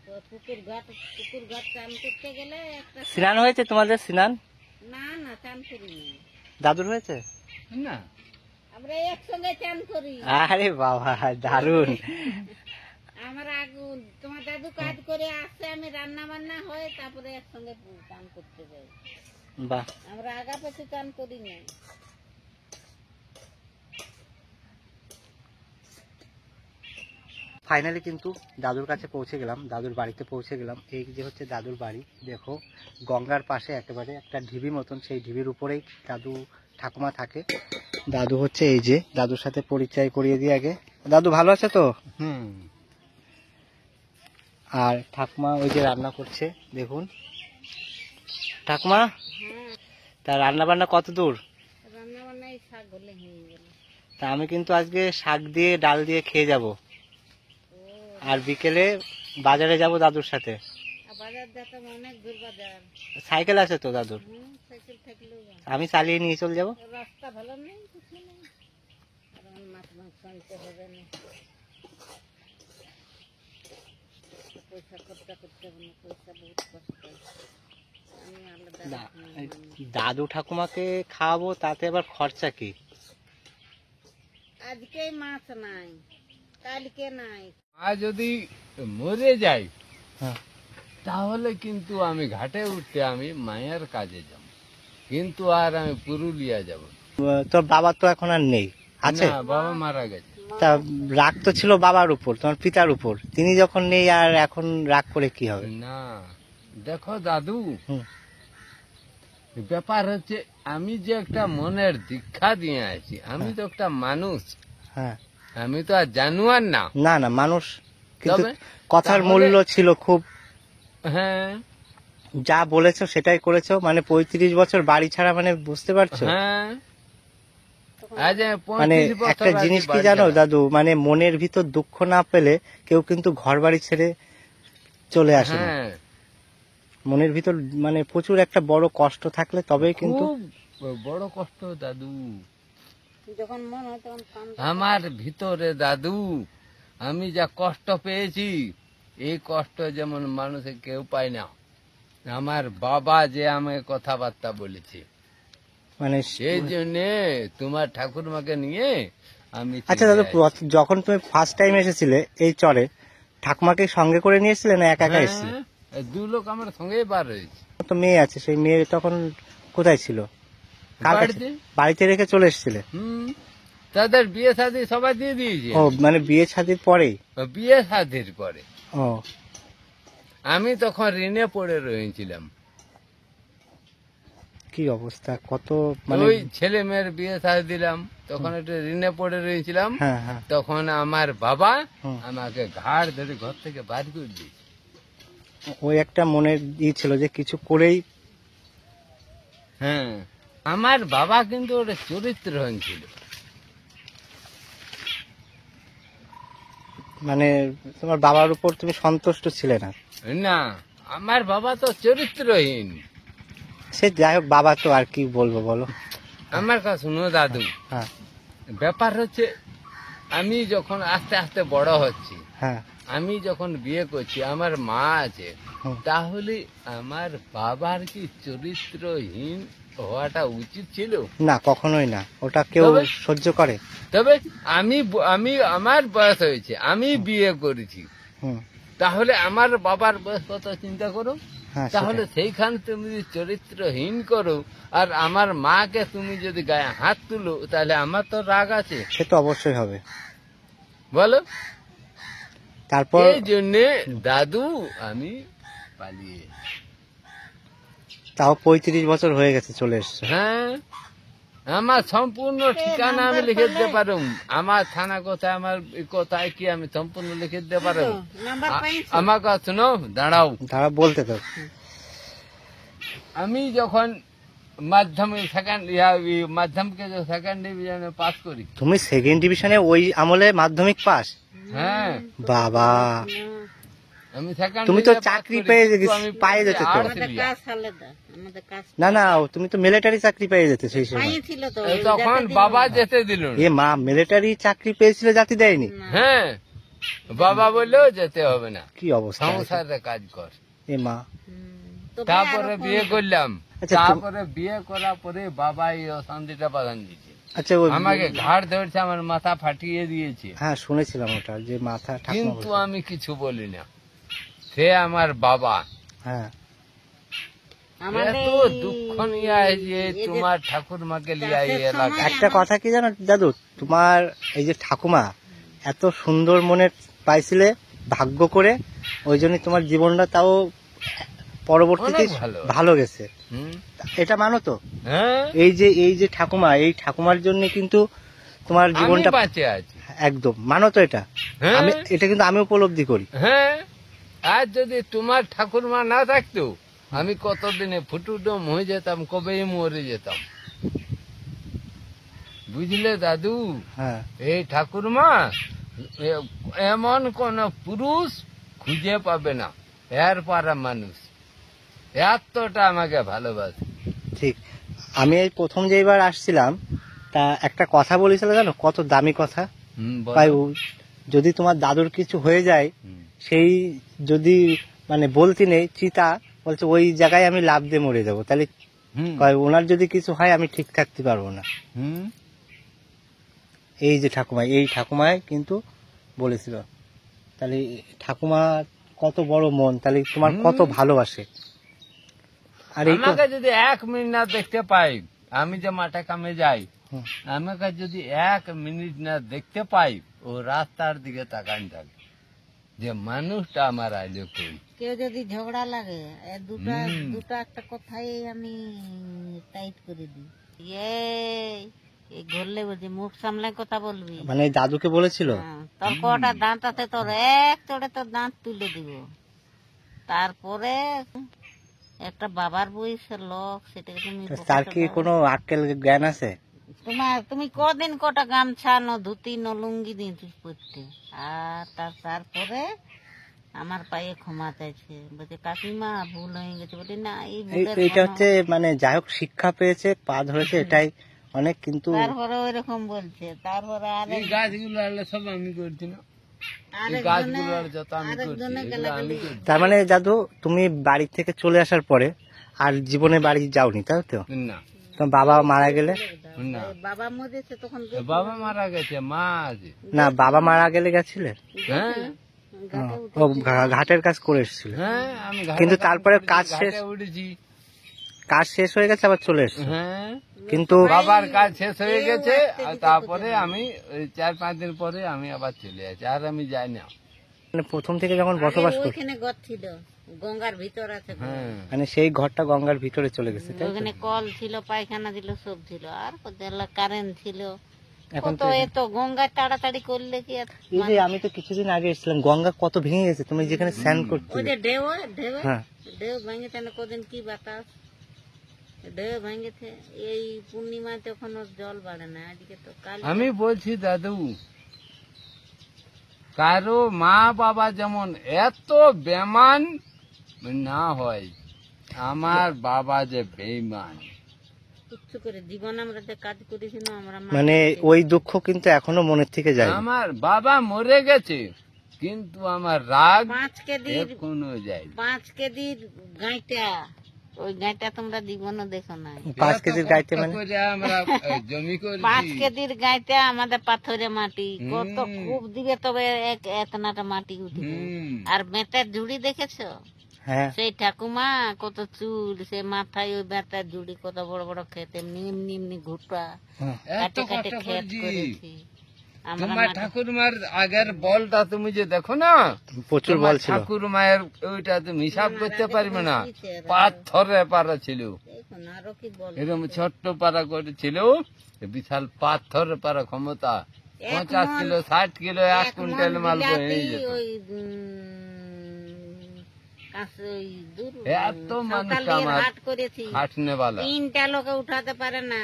তো পুকুর ঘাট চান করতে গেলে একটা স্নান হয়েছে তোমাদের? স্নান না না চান করিনি, দাদুর হয়েছে? না আমরা একসঙ্গে চান করি। আরে বাবা দারুন। আমার আগুন তোমার দাদু কাজ করে আসছে, আমি রান্না বান্না হয় তারপরে একসঙ্গে চান করতে যাই। বাহ, আমরা আগা পেছু চান করি না। ফাইনালি কিন্তু দাদুর কাছে পৌঁছে গেলাম, দাদুর বাড়িতে পৌঁছে গেলাম। এই যে হচ্ছে দাদুর বাড়ি, দেখো গঙ্গার পাশে একেবারে একটা ঢিবি মতন, সেই ঢিবির উপরেই দাদু ঠাকুমা থাকে। দাদু হচ্ছে এই যে, দাদুর সাথে পরিচয় করিয়ে দিই আগে। দাদু ভালো আছে তো? হুম আর ঠাকুমা ওই যে রান্না করছে, দেখুন। ঠাকুমা হ্যাঁ তা রান্না বান্না কত দূর? রান্না বান্নাই শাক হলে হয়ে গেল। তা আমি কিন্তু আজকে শাক দিয়ে ডাল দিয়ে খেয়ে যাব, ও আর বিকেলে বাজারে যাব দাদুর সাথে। আর বাজার যেতে অনেক দূর বাজার। সাইকেল আছে তো দাদুর, সাইকেল থাকলেও যায়। আমি চালিয়ে নিয়ে চলে যাব। রাস্তা ভালো নেই কিছু নেই, কারণ মাছ মাংস আনতে হবে না, পয়সা খরচা করতে হবে না, পয়সা বহুত কষ্ট। আমি আলাদা দাদু ঠাকুমাকে খাওয়াবো, তাতে আবার খরচা কি? আজকে মাছ নাই, কালকে নাই। মা যদি মরে যায় হ্যাঁ। তাহলে কিন্তু আমি ঘাটে উঠতে আমি মায়ের কাজে যাব, কিন্তু আর আমি পুরুলিয়া যাব না। তোর বাবা তো এখন আর নেই, আছে? না, বাবা মারা গেছে। তা রাগ তো ছিল বাবার উপর, তোমার পিতার উপর। তিনি যখন নেই, আর এখন রাগ করে কি হবে? না দেখো দাদু, হুম। ব্যাপার হচ্ছে আমি যে একটা মনের দীক্ষা দিয়ে আছি, আমি তো একটা মানুষ, হ্যাঁ, আমি তো আর জানোয়ার না। না না মানুষ, কিন্তু তবে কথার তাহলে- মূল্য ছিল খুব। হ্যাঁ যা বলেছো সেটাই করেছো, মানে 35 বছর বাড়ি ছাড়া, মানে বুঝতে পারছো? হ্যাঁ আজ মানে 35 বছর একটা আগে জিনিস কি বাড়ি জানো ছাড়া। দাদু, মানে মনের ভিতর দুঃখ না পেলে কেউ কিন্তু ঘর বাড়ি ছেড়ে চলে আসে না। হ্যাঁ মনের ভিতর মানে প্রচুর একটা বড় কষ্ট থাকলে তবেই কিন্তু। খুব বড় কষ্ট দাদু যখন মন হয় তখন কান আমার ভিতরে দাদু, আমি যা কষ্ট পেয়েছি এই কষ্ট যেমন মানুষে কেউ পায় না। আমার বাবা যে আমাকে কথাবার্তা বলেছে, মানে সেই জন্যে তোমার ঠাকুরমাকে নিয়ে আমি আচ্ছা দাদু, যখন তুমি ফার্স্ট টাইম এসেছিলে এই চরে, ঠাকুমাকে সঙ্গে করে নিয়েছিলে না একা একা এসেছিলে? হ্যাঁ, 2 লোক আমার সঙ্গেই বার হয়েছে। তো মেয়ে আছে, সেই মেয়ে তখন কোথায় ছিল? কার কাছে? বাড়িতে। বাড়িতে রেখে চলে এসেছিলে? তাদের বিয়ে শাদী সবাই দিয়ে দিয়েছে। ও মানে বিয়ে শাদীর পরেই? বিয়ে শাদীর পরে। ও, আমি তখন ঋণে পড়ে রয়েছিলাম। কি অবস্থা! কত মানে ওই ছেলে মেয়ের বিয়ে শাদী দিলাম, তখন একটু ঋণে পড়ে রয়েছিলাম। হ্যাঁ হ্যাঁ। তখন আমার বাবা হুম। আমাকে ঘাড় ধরে ঘর থেকে বাড়ি করে দিয়েছে। ওই একটা মনের ছিল যে কিছু করেই। হ্যাঁ, আমার বাবা কিন্তু ওটা চরিত্রহীন ছিল। মানে তোমার বাবার উপর তুমি সন্তুষ্ট ছিলে না? না, আমার বাবা তো চরিত্রহীন। সে যাই হোক, বাবা তো আর কি বলবো বলো। আমার কাছে শুনো দাদু, হ্যাঁ ব্যাপার হচ্ছে আমি যখন আস্তে আস্তে বড় হচ্ছি, হ্যাঁ। আমি যখন বিয়ে করছি, আমার মা আছে, হুম। তাহলে আমার বাবার কি চরিত্রহীন হওয়াটা উচিত ছিল? না, কখনোই না। ওটা কেউ তবে? সহ্য করে? তবে আমার বয়স হয়েছে, আমি বিয়ে করেছি, হুম। তাহলে আমার বাবার বয়স কত চিন্তা করো। হ্যাঁ, তাহলে সেটাই। সেইখান তুমি যদি চরিত্রহীন করো আর আমার মাকে তুমি যদি গায়ে হাত তুলো, তাহলে আমার তো রাগ আছে, সে তো অবশ্যই হবে। বলো। তারপর এই জন্যে দাদু আমি পালিয়ে। তাও 35 বছর হয়ে গেছে চলে এসছে। হ্যাঁ, আমার সম্পূর্ণ ঠিকানা আমি লিখে দিতে পারো, আমার থানা কোথায়, আমার কোথায় কি, আমি সম্পূর্ণ লিখে দিতে পারো। নাম্বার পাইছো? আমার কথা শোনো, দাঁড়াও। তারা বলতে তো। আমি যখন মাধ্যমিক মাধ্যমিকে সেকেন্ড ডিভিশনে পাস করি। তুমি সেকেন্ড ডিভিশনে ওই আমলে মাধ্যমিক পাস? হ্যাঁ, বাবা, আমি সেকেন্ড। তুমি তো চাকরি পেয়ে পায়ে যেতে তো। আমাদের কাজ আলাদা, আমাদের কাজ না না, তুমি তো মিলিটারি চাকরি পেয়ে যেতে সেই সময়। পাইছিল তো। তখন বাবা যেতে দিল না। এ মা, মিলিটারি চাকরি পেয়েছিল, জাতি দেয়নি? হ্যাঁ, বাবা বললেও যেতে হবে না, কি অবস্থা! সংসারে কাজ কর। এ মা। তারপরে বিয়ে করলাম। আচ্ছা, তারপরে বিয়ে করার পরে বাবা এই অশান্তিটা বাঁধান দিয়েছে, আচ্ছা ওই আমাকে ঘাড় ধরছে, আমার মাথা ফাটিয়ে দিয়েছে। হ্যাঁ, শুনেছিলাম ওটা, যে মাথা ঠাকুমা কিন্তু বলতো। আমি কিছু বলি না। সে আমার বাবা হ্যাঁ। এত দুঃখ নিয়ে যে তোমার ঠাকুর মাকে লিয়ে এই এলাকা। একটা কথা কি জানো দাদু, তোমার এই যে ঠাকুমা এত সুন্দর মনের পাইছিলে ভাগ্য করে, ওই জন্য তোমার জীবনটা তাও পরবর্তীতে অনেক ভালো। ভালো গেছে। হুম, এটা মানো তো? হ্যাঁ, এই যে ঠাকুমা, এই ঠাকুমার জন্য কিন্তু তোমার আমি জীবনটা বাঁচে আছি। একদম মানো তো এটা? হ্যাঁ। এটা কিন্তু আমি উপলব্ধি করি। হ্যাঁ, আর যদি তোমার ঠাকুরমা না থাকতো, আমি কতদিনে ফুটুডম হয়ে যেতাম, কবেই মরে যেতাম, বুঝলে দাদু। হ্যাঁ। এই ঠাকুরমা এমন কোন পুরুষ খুঁজে পাবে না, এর পারা মানুষ এতটা আমাকে ভালোবাসে। ঠিক। আমি এই প্রথম যেবার আসছিলাম, তা একটা কথা বলেছিল জানো, কত দামি কথা। বলো। ভাই, যদি তোমার দাদুর কিছু হয়ে যায়, সেই যদি মানে বলতে নেই চিতা, বলছে ওই জায়গায় আমি লাফ দিয়ে মরে যাবো, তাহলে হুম, ওনার যদি কিছু হয় আমি ঠিক থাকতে পারবো না। হুম, এই যে ঠাকুমা, এই ঠাকুমায় কিন্তু বলেছিল। তাহলে ঠাকুমা কত বড় মন, তাহলে তোমার কত ভালোবাসে। আর এই আমাকে যদি 1 মিনিট না দেখতে পাই, আমি যে মাঠে কামে যাই, হুম। আমাকে যদি 1 মিনিট না দেখতে পাই, ও রাস্তার দিকে তাকান থাকে যে মানুষটা আমার আইলে কই। কেউ যদি ঝগড়া লাগে, দুটা হুম। দুটা একটা কথাই আমি টাইট করে দিই। এই ঘুরলে বলছি, মুখ সামলে কথা বলবি। মানে এই দাদুকে বলেছিল? হ্যাঁ, তোর কটা দাঁত আছে, তোর এক চড়ে তোর দাঁত তুলে দিব। তারপরে একটা বাবার বয়সের লোক, সেটাকে তুমি তার কি কোনো আক্কেল জ্ঞান আছে? তুমি কদিন কটা গামছা ন ধুতি ন লুঙ্গি দিয়েছিস পড়তে, আর তারপরে আমার পায়ে ক্ষমা চাইছে, বলছে কাকিমা ভুল হয়ে গেছে। বলি না, এই ভুলের এইটা হচ্ছে মানে যাই হোক শিক্ষা পেয়েছে, পা ধরেছে, এটাই অনেক। কিন্তু তারপরে ওইরকম বলছে। তারপরে এই গাছগুলো আনলে সব আমি করছি না, এই গাছগুলো আর যত আমি করছি, এগুলো আমি করছি। তার মানে দাদু, তুমি বাড়ি থেকে চলে আসার পরে আর জীবনে বাড়ি যাওনি, তাই তো? না, তোমার বাবা মারা গেলে না বাবা মরেছে তখন বাবা মারা গেছে, মা আছে। না বাবা মারা গেলে গেছিলেন? হ্যাঁ ও ঘাটের কাজ করে এসেছিল। হ্যাঁ আমি ঘাটে কিন্তু কাজ তারপরে করেছি, কাজ ঘাটে শেষ? উঠেছি। কাজ শেষ হয়ে গেছে আবার চলে এসছে? হ্যাঁ কিন্তু বাবার কাজ শেষ হয়ে গেছে, আর তারপরে আমি ওই 4-5 দিন পরে আমি আবার চলে আসি, আর আমি যাই না। মানে প্রথম থেকে যখন বসবাস করছে, ওইখানে ঘর ছিল, গঙ্গার ভিতর আছে ঘর। হ্যাঁ মানে সেই ঘরটা গঙ্গার ভিতরে চলে গেছে, তাই তো? ওখানে কল ছিল, পায়খানা ছিল, সব ছিল, আর কারেন্ট ছিল। এখন কত এত গঙ্গা তাড়াতাড়ি করলে কি আর এই যে আমি তো কিছুদিন আগে এসেছিলাম, গঙ্গা কত ভেঙে গেছে, তুমি যেখানে স্নান ওই করতে। যে ঢেউ ঢেউ হ্যাঁ ঢেউ ভেঙেছে না কদিন, কি বাতাস, ঢেউ ভেঙেছে। এই পূর্ণিমায় তখন ওর জল বাড়ে না, আজকে তো কাল। আমি বলছি দাদু, কারো মা বাবা যেমন এত বেমান না হয়, আমার বাবা যে বেঈমান। কিচ্ছু করে জীবন আমরা যে কাজ করেছি না, আমরা মানে ওই দুঃখ কিন্তু এখনো মনের থেকে যায় না। আমার বাবা মরে গেছে, কিন্তু আমার রাগ 5 কেজির এখনো যায়। 5 কেজির গাইটা, ওই গাইটা তোমরা জীবনও দেখো না। 5 কেজির গাইতে মানে আমরা জমি 5 করেছি। কেজির গাইটা আমাদের পাথরে মাটি, কত খুব দিবে তবে এতনাটা মাটি উঠবে। হুম। আর বেতার ঝুড়ি দেখেছো? হ্যাঁ সেই ঠাকুমা কত চুল, সে মাথায় ওই বেতার ঝুড়ি, কত বড় বড় ক্ষেত, এমনি এমনি এমনি ঘুরপা এত কাটে কাটে কষ্ট ক্ষেত করেছি। করেছি আমরা। তোমার ঠাকুরমার আগের বলটা তুমি যে দেখো না, প্রচুর বল ছিল। ঠাকুর মায়ের ওইটা তুমি হিসাব করতে পারবে না, পাথরে পাড়া ছিল, দেখুন আরো কি বল। এরকম ছোট্ট পাড়া করেছিল, বিশাল পাথর পাড়া ক্ষমতা, 50 কিলো 60 কিলো 1 কুইন্টাল মাল বয়ে যেত। ওই এত মানুষ আমার হাট করেছি, হাঁটনে বালা। 3টা লোকে উঠাতে পারে না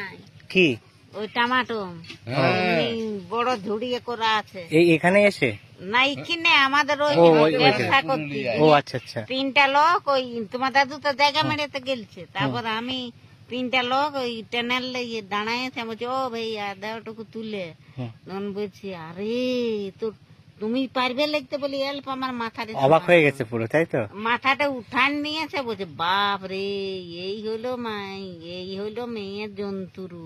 কি ওই টমাটো, হ্যাঁ। বড় ঝুড়ি করা আছে। এই এখানে এসে? না এখানে আমাদের ওই ও, ওই ব্যবসা করতে ও আচ্ছা আচ্ছা। 3টা লোক, ওই তোমার দাদু তো জায়গা মেরেতে গেলছে, তারপর আমি 3টা লোক ওই টেনেল দাঁড়াইছে, বলছি ও ভাইয়া দেওয়াটুকু তুলে। তখন বলছি আরে তোর তুমি পারবে লিখতে, বলি এল্প আমার মাথাটা অবাক হয়ে গেছে পুরো, তাই তো? মাথাটা উঠান নিয়েছে, বলছে বাপ রে এই হইলো মাই, এই হইলো মেয়ের জন্তুরু,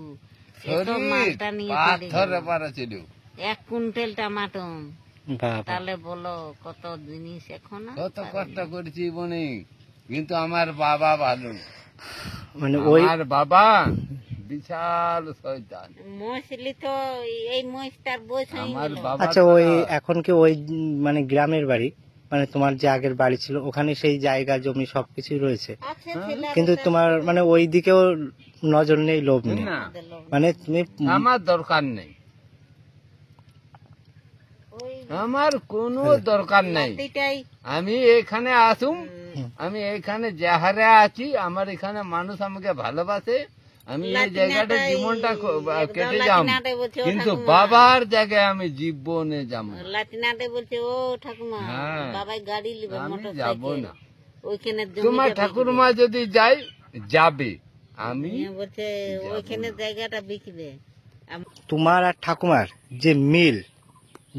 এত মালটা নিয়ে চলে গেল। পাথরে পাড়া ছিল। 1 কুইন্টাল টমাটো, বাবা তাহলে বলো কত জিনিস এখন আর কত কষ্ট করেছি বনি, কিন্তু আমার বাবা ভালো। মানে ওই আমার বাবা বিশাল শয়তান। মহিষলি তো এই মহিষটার বয়স হয়ে আমার গেল। বাবা আচ্ছা ওই এখন কি ওই মানে গ্রামের বাড়ি, মানে তোমার যে আগের বাড়ি ছিল ওখানে সেই জায়গা জমি সবকিছুই রয়েছে, আছে ছেলে কিন্তু তোমার মানে ওই দিকেও নজর নেই, লোভ নেই, না, মানে তুমি আমার দরকার নেই, ওই আমার কোনো দরকার নেই। নাতিটাই আমি এখানে আসুম, আমি এখানে যাহারে আছি, আমার এখানে মানুষ আমাকে ভালোবাসে, আমি এই জায়গাটা জীবনটা কেটে যাম, কিন্তু বাবার জায়গায় আমি জীবনে যাব না। লাটিনাতে বলছে ও ঠাকুমা হ্যাঁ। বাবাই গাড়ি লিবে, আমি মোটর যাব সাইকেল, না। ওইখানে তোমার ঠাকুরমা যদি যাই যাবে, আমি বলছে ওইখানে জায়গাটা বিকবে। তোমার আর ঠাকুমার যে মিল,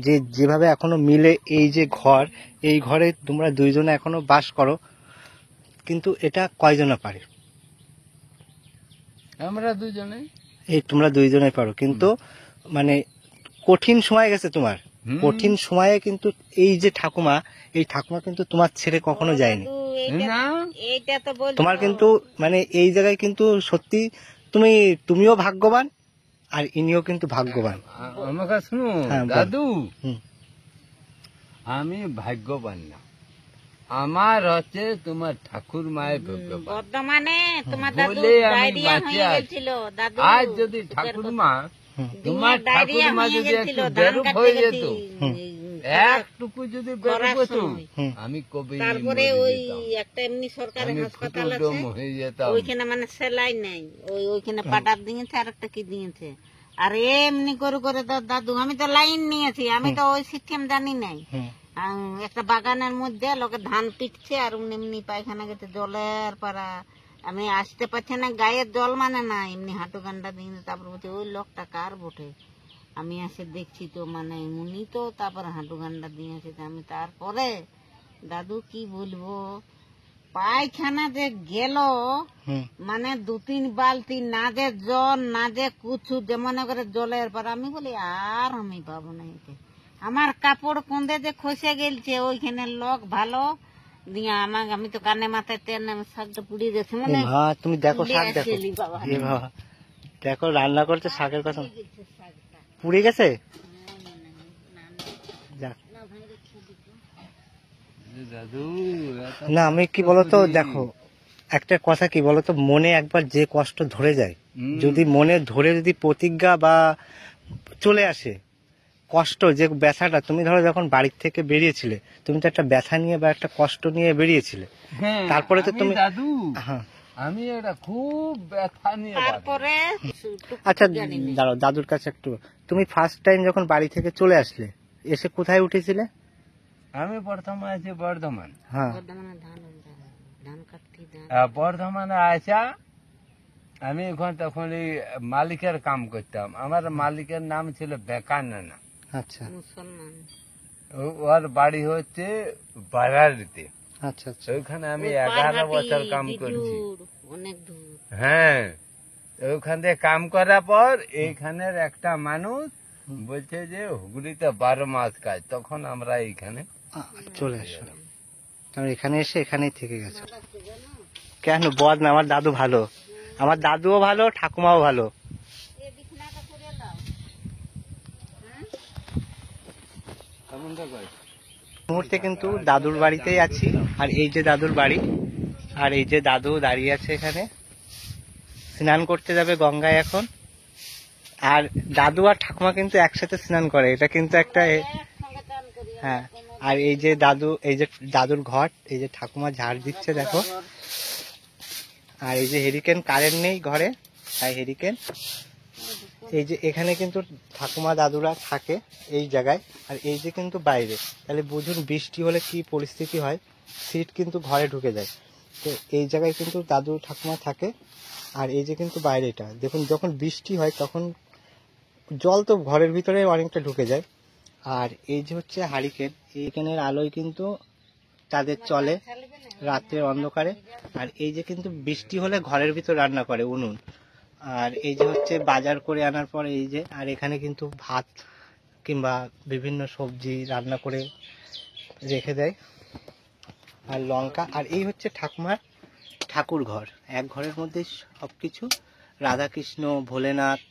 যে যেভাবে এখনো মিলে এই যে ঘর, এই ঘরে তোমরা দুইজনে এখনো বাস করো, কিন্তু এটা কয়জনে পারে? আমরা দুজনে। এই তোমরা দুইজনে পারো, কিন্তু মানে কঠিন সময় গেছে তোমার, হুম। কঠিন সময়ে কিন্তু এই যে ঠাকুমা, এই ঠাকুমা কিন্তু তোমার ছেড়ে কখনো যায়নি। না, এইটা তো বলছো তোমার কিন্তু মানে এই জায়গায় কিন্তু সত্যি তুমিও ভাগ্যবান, আর ইনিও কিন্তু ভাগ্যবান। আমাকে শুনো হ্যাঁ, বল। দাদু, হুম। আমি ভাগ্যবান না, আমার হচ্ছে তোমার ঠাকুর মায়ের ভাগ্যবান। বর্তমানে তোমার দাদু বলে আমি ডায়রিয়া বাঁচে হয়ে আছি। গেছিল, দাদু আজ যদি ঠাকুর মা, তোমার ঠাকুর ডায়রিয়া মা হয়ে যদি গেছিল, একটু ধান বেরুপ কাটতে হয়ে গেছি, যেত, একটুকু যদি খরার বেরুপ হতো, সময়। আমি কবে তারপরে ওই একটা এমনি সরকারি আমি হাসপাতাল ফুটুডম আছে, হয়ে যেতাম। ওইখানে মানে সেলাই নেই, ওইখানে পাটার দিয়েছে আর একটা কি দিয়েছে, আর এমনি করে করে দাদু, আমি তো লাইন নিয়েছি, আমি তো ওই সিস্টেম জানি নাই। একটা বাগানের মধ্যে লোকে ধান পিটছে, আর এমনি পায়খানা গেছে, জলের পাড়া, আমি আসতে পারছি না, গায়ের জল মানে না, এমনি হাঁটু গান্ডা দিয়ে, তারপর বলছে ওই লোকটা কার বটে, আমি এসে দেখছি তো মানে উনি তো, তারপর হাঁটু গান্ডা দিয়েছে। আমি তারপরে দাদু কি বলবো, পায়খানা যে গেল হুম মানে 2-3 বালতি, না যে জল না যে কুছু, যে মনে করে জলের পর আমি বলি আর আমি পাবো না এতে। আমার কাপড় কোন্দে যে খসে গেলছে, ওইখানে লোক ভালো দিয়া আমাকে, আমি তো কানে মাথায় তেল না, আমার শাকটা পুড়িয়ে গেছে মানে মা তুমি দেখো শাক দেখো, লেগেছিলি বাবা। এ বাবা দেখো রান্না করতে শাকের কথা পুড়ে গেছে। যাক। দাদু না আমি কি বলতো, দেখো একটা কথা কি বলতো, মনে একবার যে কষ্ট ধরে যায়, যদি মনে ধরে যদি প্রতিজ্ঞা বা চলে আসে কষ্ট, যে ব্যথাটা, তুমি ধরো যখন বাড়ির থেকে বেরিয়েছিলে, তুমি তো একটা ব্যথা নিয়ে বা একটা কষ্ট নিয়ে বেরিয়েছিলে, হ্যাঁ, তারপরে তো আমি তুমি দাদু হ্যাঁ আমি এটা খুব ব্যথা নিয়ে বাড়ি। তারপরে আচ্ছা দাঁড়াও, দাদুর কাছে একটু, তুমি ফার্স্ট টাইম যখন বাড়ি থেকে চলে আসলে, এসে কোথায় উঠেছিলে? আমি প্রথমে আছি বর্ধমান। হ্যাঁ বর্ধমানে ধান কাটতে বর্ধমানে আসা আমি ওখানে তখন এই মালিকের কাম করতাম। আমার মালিকের নাম ছিল বেকানা। আচ্ছা মুসলমান। ওর বাড়ি হচ্ছে বারাড়িতে। আচ্ছা আচ্ছা ওইখানে আমি ওই 11 পাহাড়ি, বছর কাম বিদুর, করেছি। অনেক দূর। হ্যাঁ, ওইখান থেকে কাম করার পর এইখানের একটা মানুষ বলছে যে হুগলিতে 12 মাস কাজ, তখন আমরা এইখানে চলে আসো, তারপর এখানে এসে এখানেই থেকে গেছো। কেন বদ না, আমার দাদু ভালো, আমার দাদুও ভালো, ঠাকুমাও ভালো। মুহূর্তে কিন্তু দাদুর বাড়িতেই আছি, আর এই যে দাদুর বাড়ি, আর এই যে দাদু দাঁড়িয়ে আছে এখানে, স্নান করতে যাবে গঙ্গায় এখন। আর দাদু আর ঠাকুমা কিন্তু একসাথে স্নান করে, এটা কিন্তু একটা হ্যাঁ। আর এই যে দাদু, এই যে দাদুর ঘর, এই যে ঠাকুমা ঝাড় দিচ্ছে দেখো। আর এই যে হেরিকেন, কারেন্ট নেই ঘরে, তাই হেরিকেন। এই যে এখানে কিন্তু ঠাকুমা দাদুরা থাকে এই জায়গায়, আর এই যে কিন্তু বাইরে, তাহলে বুঝুন বৃষ্টি হলে কি পরিস্থিতি হয়, সিট কিন্তু ঘরে ঢুকে যায়। তো এই জায়গায় কিন্তু দাদু ঠাকুমা থাকে। আর এই যে কিন্তু বাইরেটা দেখুন, যখন বৃষ্টি হয় তখন জল তো ঘরের ভিতরে অনেকটা ঢুকে যায়। আর এই যে হচ্ছে হারিকেন, এইখানের আলোয় কিন্তু তাদের চলে রাতের অন্ধকারে। আর এই যে কিন্তু বৃষ্টি হলে ঘরের ভিতর রান্না করে উনুন। আর এই যে হচ্ছে বাজার করে আনার পরে এই যে, আর এখানে কিন্তু ভাত কিংবা বিভিন্ন সবজি রান্না করে রেখে দেয়, আর লঙ্কা। আর এই হচ্ছে ঠাকুমার ঠাকুর ঘর, এক ঘরের মধ্যে সবকিছু, রাধাকৃষ্ণ, ভোলেনাথ,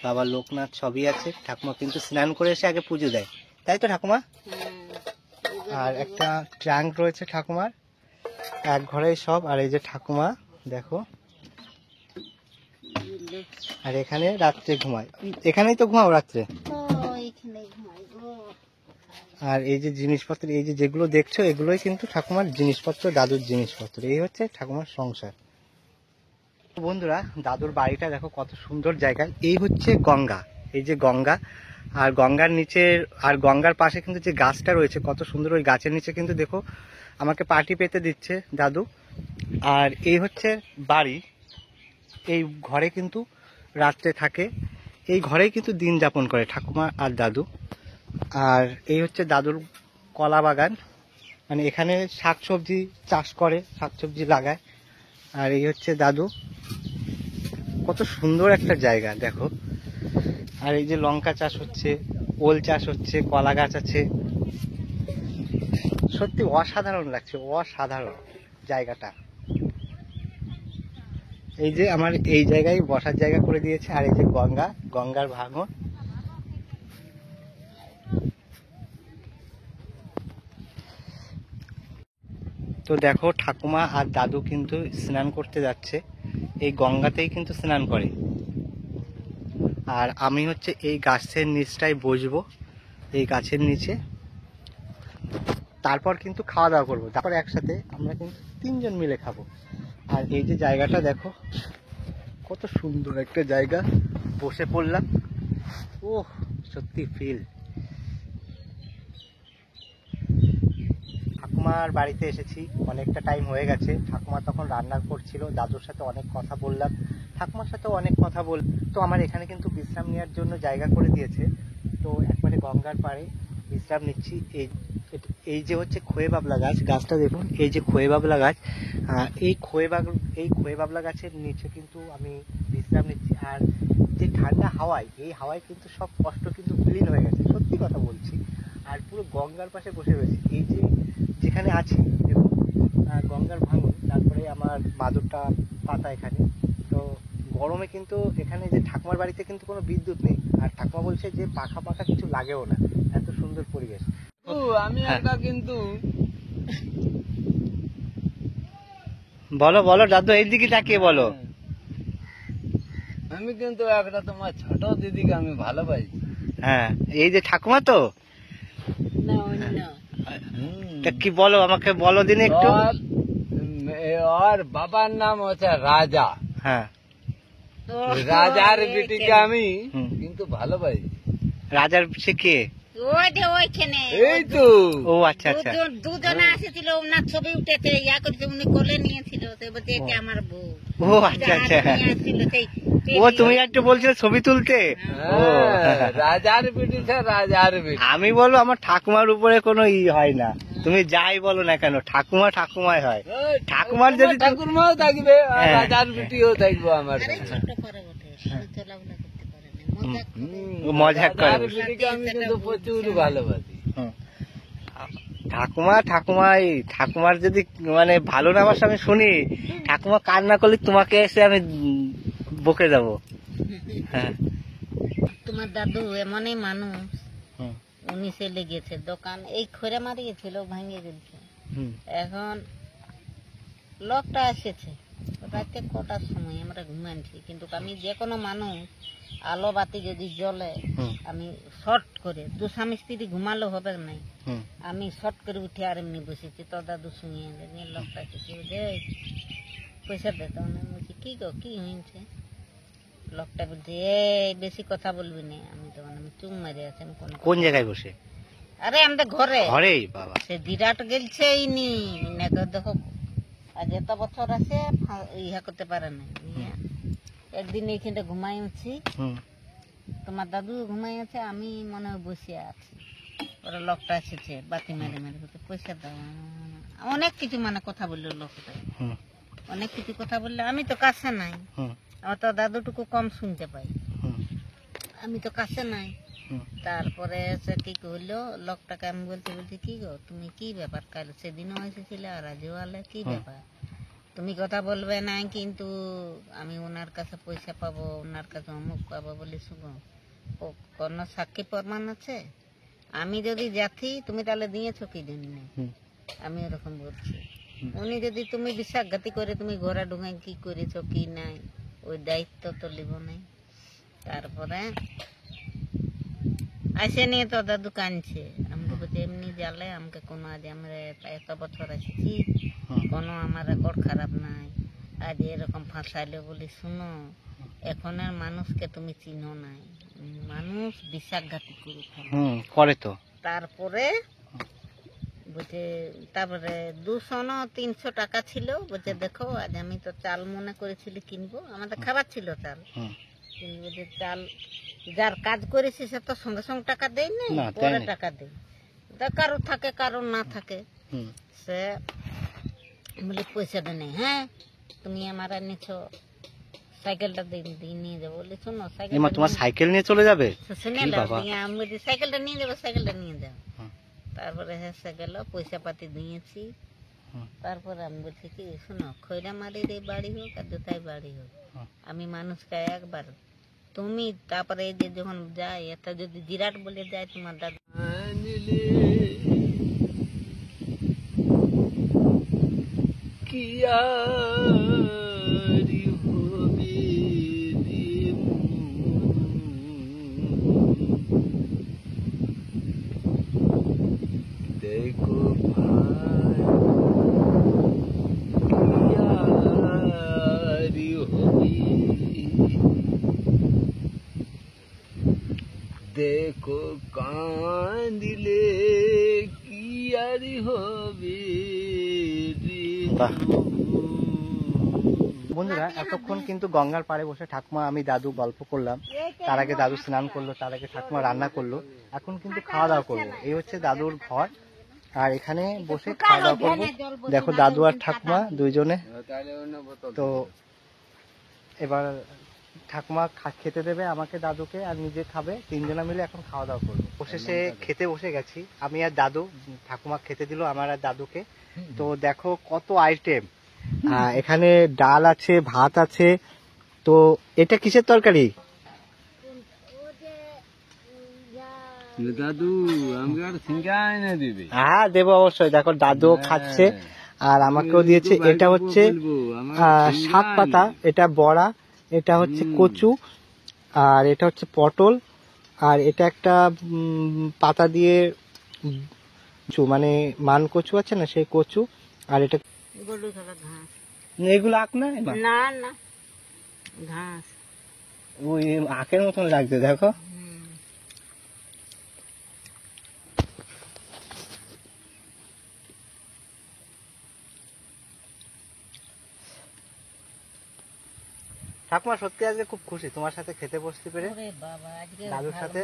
বাবা লোকনাথ সবই আছে। ঠাকুমা কিন্তু স্নান করে এসে আগে পুজো দেয়, তাই তো ঠাকুমা? আর একটা ট্যাঙ্ক রয়েছে ঠাকুমার, এক ঘরে সব। আর এই যে ঠাকুমা দেখো, আর এখানে রাত্রে ঘুমায়, এখানেই তো ঘুমাও রাত্রে। আর এই যে জিনিসপত্র, এই যে যেগুলো দেখছো, এগুলোই কিন্তু ঠাকুমার জিনিসপত্র, দাদুর জিনিসপত্র। এই হচ্ছে ঠাকুমার সংসার। বন্ধুরা, দাদুর বাড়িটা দেখো কত সুন্দর জায়গা। এই হচ্ছে গঙ্গা, এই যে গঙ্গা, আর গঙ্গার নিচে, আর গঙ্গার পাশে কিন্তু যে গাছটা রয়েছে কত সুন্দর, ওই গাছের নিচে কিন্তু দেখো আমাকে পাটি পেতে দিচ্ছে দাদু। আর এই হচ্ছে বাড়ি, এই ঘরে কিন্তু রাত্রে থাকে, এই ঘরেই কিন্তু দিন যাপন করে ঠাকুমা আর দাদু। আর এই হচ্ছে দাদুর কলা বাগান, মানে এখানে শাকসবজি চাষ করে, শাকসবজি লাগায়। আর এই হচ্ছে দাদু, কত সুন্দর একটা জায়গা দেখো। আর এই যে লঙ্কা চাষ হচ্ছে, ওল চাষ হচ্ছে, কলা গাছ আছে, সত্যি অসাধারণ লাগছে, অসাধারণ জায়গাটা। এই যে আমার এই জায়গায় বসার জায়গা করে দিয়েছে। আর এই যে গঙ্গা, গঙ্গার ভাঙন। তো দেখো ঠাকুমা আর দাদু কিন্তু স্নান করতে যাচ্ছে, এই গঙ্গাতেই কিন্তু স্নান করে। আর আমি হচ্ছে এই গাছের নিচটায় বসবো, এই গাছের নিচে, তারপর কিন্তু খাওয়া দাওয়া করবো, তারপর একসাথে আমরা কিন্তু 3 জন মিলে খাবো। আর এই যে জায়গাটা দেখো কত সুন্দর একটা জায়গা, বসে পড়লাম, ওহ সত্যি ফিল। ঠাকুমার বাড়িতে এসেছি, অনেকটা টাইম হয়ে গেছে। ঠাকুমা তখন রান্না করছিল, দাদুর সাথে অনেক কথা বললাম, ঠাকুমার সাথেও অনেক কথা বল। তো আমার এখানে কিন্তু বিশ্রাম নেওয়ার জন্য জায়গা করে দিয়েছে, তো একবারে গঙ্গার পাড়ে বিশ্রাম নিচ্ছি। এই এই যে হচ্ছে খোয়ে বাবলা গাছ, গাছটা দেখুন, এই যে খোয়ে বাবলা গাছ, এই খোয়ে বাবলা গাছের নিচে কিন্তু আমি বিশ্রাম নিচ্ছি। আর যে ঠান্ডা হাওয়ায়, এই হাওয়ায় কিন্তু সব কষ্ট কিন্তু বিলীন হয়ে গেছে, সত্যি কথা বলছি। আর পুরো গঙ্গার পাশে বসে রয়েছে, এই যে যেখানে আছি দেখুন, গঙ্গার ভাঙন, তারপরে আমার মাদুরটা পাতা এখানে। তো গরমে কিন্তু এখানে যে ঠাকুমার বাড়িতে কিন্তু কোনো বিদ্যুৎ নেই, আর ঠাকুমা বলছে যে পাখা পাখা কিছু লাগেও না, এত সুন্দর পরিবেশ। আমি একটা কিন্তু বলো বলো দাদু, এই দিকে তাকিয়ে বলো। আমি কিন্তু একটা তোমার ছোট দিদিকে আমি ভালোবাসি। হ্যাঁ, এই যে ঠাকুমা তো, না অন্য তা কি বলো, আমাকে বলো দিন একটু। ওর বাবার নাম হচ্ছে রাজা। হ্যাঁ, রাজার বেটিকে আমি হুম। কিন্তু ভালোবাসি। রাজার সে কে? ওই যে ওইখানে এই তো ও আচ্ছা আচ্ছা, দুজনে এসেছিল, ওনার ছবি উঠেছে, ইয়া করেছে, উনি কোলে নিয়েছিল, তো বলছে এটা আমার বউ। ও আচ্ছা আচ্ছা, নিয়ে আসছিল, ও তুমি একটু বলছিলে ছবি তুলতে। ও রাজার বেটি সে রাজার বেটি। আমি বলবো আমার ঠাকুমার উপরে কোনো হয় না, তুমি যাই বলো না কেন, ঠাকুমা ঠাকুমাই হয়। ঠাকুমার যদি ঠাকুরমাও থাকবে, আর হ্যাঁ। রাজার বেটিও থাকবো আমার। আরে ছোট করে বটে, চলাফেরা করতে পারে না, মজাক করে। ও মজাক করে। রাজার বেটিকে আমি কিন্তু প্রচুর ভালোবাসি। হুম। ঠাকুমার যদি মানে ভালো না বাসা আমি শুনি, ঠাকুমা কান্না করলে তোমাকে এসে আমি বকে যাবো। হ্যাঁ, তোমার দাদু এমনই মানুষ, হুম, উনি সে লেগেছে দোকান, এই খরে মারিয়েছিল, ভাঙিয়ে দিয়েছে। হুম, এখন লোকটা এসেছে রাতে কটার সময়, আমরা ঘুমাচ্ছি, কিন্তু আমি যে কোনো মানুষ আলো বাতি যদি জ্বলে, হুম, আমি শর্ট করে, দু স্বামী স্ত্রী ঘুমালো হবে নাই, হুম, আমি শর্ট করে উঠে আর এমনি বসেছি। তো দাদু শুনিয়ে নিয়ে লোকটা এসেছে, যে পয়সা দে। তো আমি বলছি কি গো, কি হয়েছে? লোকটা বলছে এই বেশি কথা বলবি না। আমি তখন আমি চুম মারি আছি, আমি কোন জায়গায় বসে? আরে আমাদের ঘরে ঘরেই বাবা। সে বিরাট গেলছে ইনি, দেখো আজ এত বছর আছে ইহা করতে পারে না। একদিন এইখানটা ঘুমাই আছি, হুম, তোমার দাদু ঘুমাই আছে, আমি মনে হয় বসে আছি, ওরা লোকটা এসেছে বাতি মেরে মেরে বলছে পয়সা দাও। অনেক কিছু মানে কথা বললো লোকটা, হুম, অনেক কিছু কথা বললো। আমি তো কাছে নাই, হুম, আমার তো দাদুটুকু কম শুনতে পাই, হুম, আমি তো কাছে নাই। হুম, তারপরে সে কি করলো, লোকটাকে আমি বলছি কি গো তুমি কি ব্যাপার, কাল সেদিনও এসেছিলে আর আজও আলে, কি ব্যাপার? তুমি কথা বলবে না, কিন্তু আমি ওনার কাছে পয়সা পাবো, ওনার কাছে অমুক পাবো বলে শুনো, কোনো সাক্ষী প্রমাণ আছে? আমি যদি যাচ্ছি তুমি তাহলে দিয়েছো কি জন্য? হুম, আমি ওরকম বলছি। উনি যদি তুমি বিশ্বাসঘাতি করে তুমি ঘোরা ঢুকাই কি করেছো কি নাই, ওই দায়িত্ব তো লিব নাই। তারপরে আসে নিয়ে তো দাদু কানছে, আমাকে বলছে এমনি জালে আমাকে কোনো, আজ আমরা এত বছর আসছি, কোনো আমার রেকর্ড খারাপ নাই, আজ এরকম ফাঁসাইলে বলি শুনো, এখনের মানুষকে তুমি চিনো নাই, মানুষ বিশ্বাসঘাতি করে ফেলে। করে তো। তারপরে বলছে, তারপরে 200 না 300 টাকা ছিল, বলছে দেখো আজ আমি তো চাল মনে করেছিলি কিনবো, আমাদের খাবার ছিল চাল, কিনবো যে চাল, যার কাজ করেছে সে তো সঙ্গে সঙ্গে টাকা দেয় না, পরে টাকা দেয়, কারো থাকে কারো না থাকে। সে বলে পয়সাটা নেই, হ্যাঁ তুমি আমার নিছো, সাইকেলটা দিয়ে নিয়ে যাবো। বলে শোনো সাইকেল, তোমার সাইকেল নিয়ে চলে যাবে? শুনে আমি বলছি সাইকেলটা নিয়ে যাবো, সাইকেলটা নিয়ে যাও। তারপরে হেসে গেল, পয়সা পাতি দিয়েছি। তারপরে আমি বলছি কি শোনো, খৈরা মারির এই বাড়ি হোক আর দুটাই বাড়ি হোক, আমি মানুষকে একবার তুমি, তারপরে এই যে যখন যায় এটা যদি জিরাট বলে যায় তোমার দাদা, দেখো দেখো কান্দিলে কি আরি হবে। বন্ধুরা এতক্ষণ কিন্তু গঙ্গার পাড়ে বসে ঠাকুমা আমি দাদু গল্প করলাম, তার আগে দাদু স্নান করলো, তার আগে ঠাকুমা রান্না করলো, এখন কিন্তু খাওয়া দাওয়া করবো। এই হচ্ছে দাদুর ঘর, আর এখানে বসে খাওয়া দাওয়া করবো। দেখো দাদু আর ঠাকুমা দুইজনে। তাহলে অন্য বোতল তো এবার ঠাকুমা খেতে দেবে আমাকে, দাদুকে, আর নিজে খাবে। তিনজনা মিলে এখন খাওয়া দাওয়া করবো। অবশেষে খেতে বসে গেছি আমি আর দাদু। ঠাকুমা খেতে দিল আমার আর দাদুকে। তো দেখো কত আইটেম। এখানে ডাল আছে, ভাত আছে। তো এটা কিসের তরকারি? দাদু আমাকে আর সিঙ্গা এনে দিবে। হ্যাঁ দেবো অবশ্যই। দেখো দাদু খাচ্ছে আর আমাকেও দিয়েছে। এটা হচ্ছে শাক পাতা, এটা বড়া, এটা হচ্ছে কচু, আর এটা হচ্ছে পটল, আর এটা একটা পাতা দিয়ে মানে মান কচু আছে না, সেই কচু। আর এটা এগুলো আখ না? না না ঘাস। ওই আখের মতন লাগছে দেখো। ঠাকুমা সত্যি আজকে খুব খুশি তোমার সাথে খেতে বসতে পেরে। দাদুর সাথে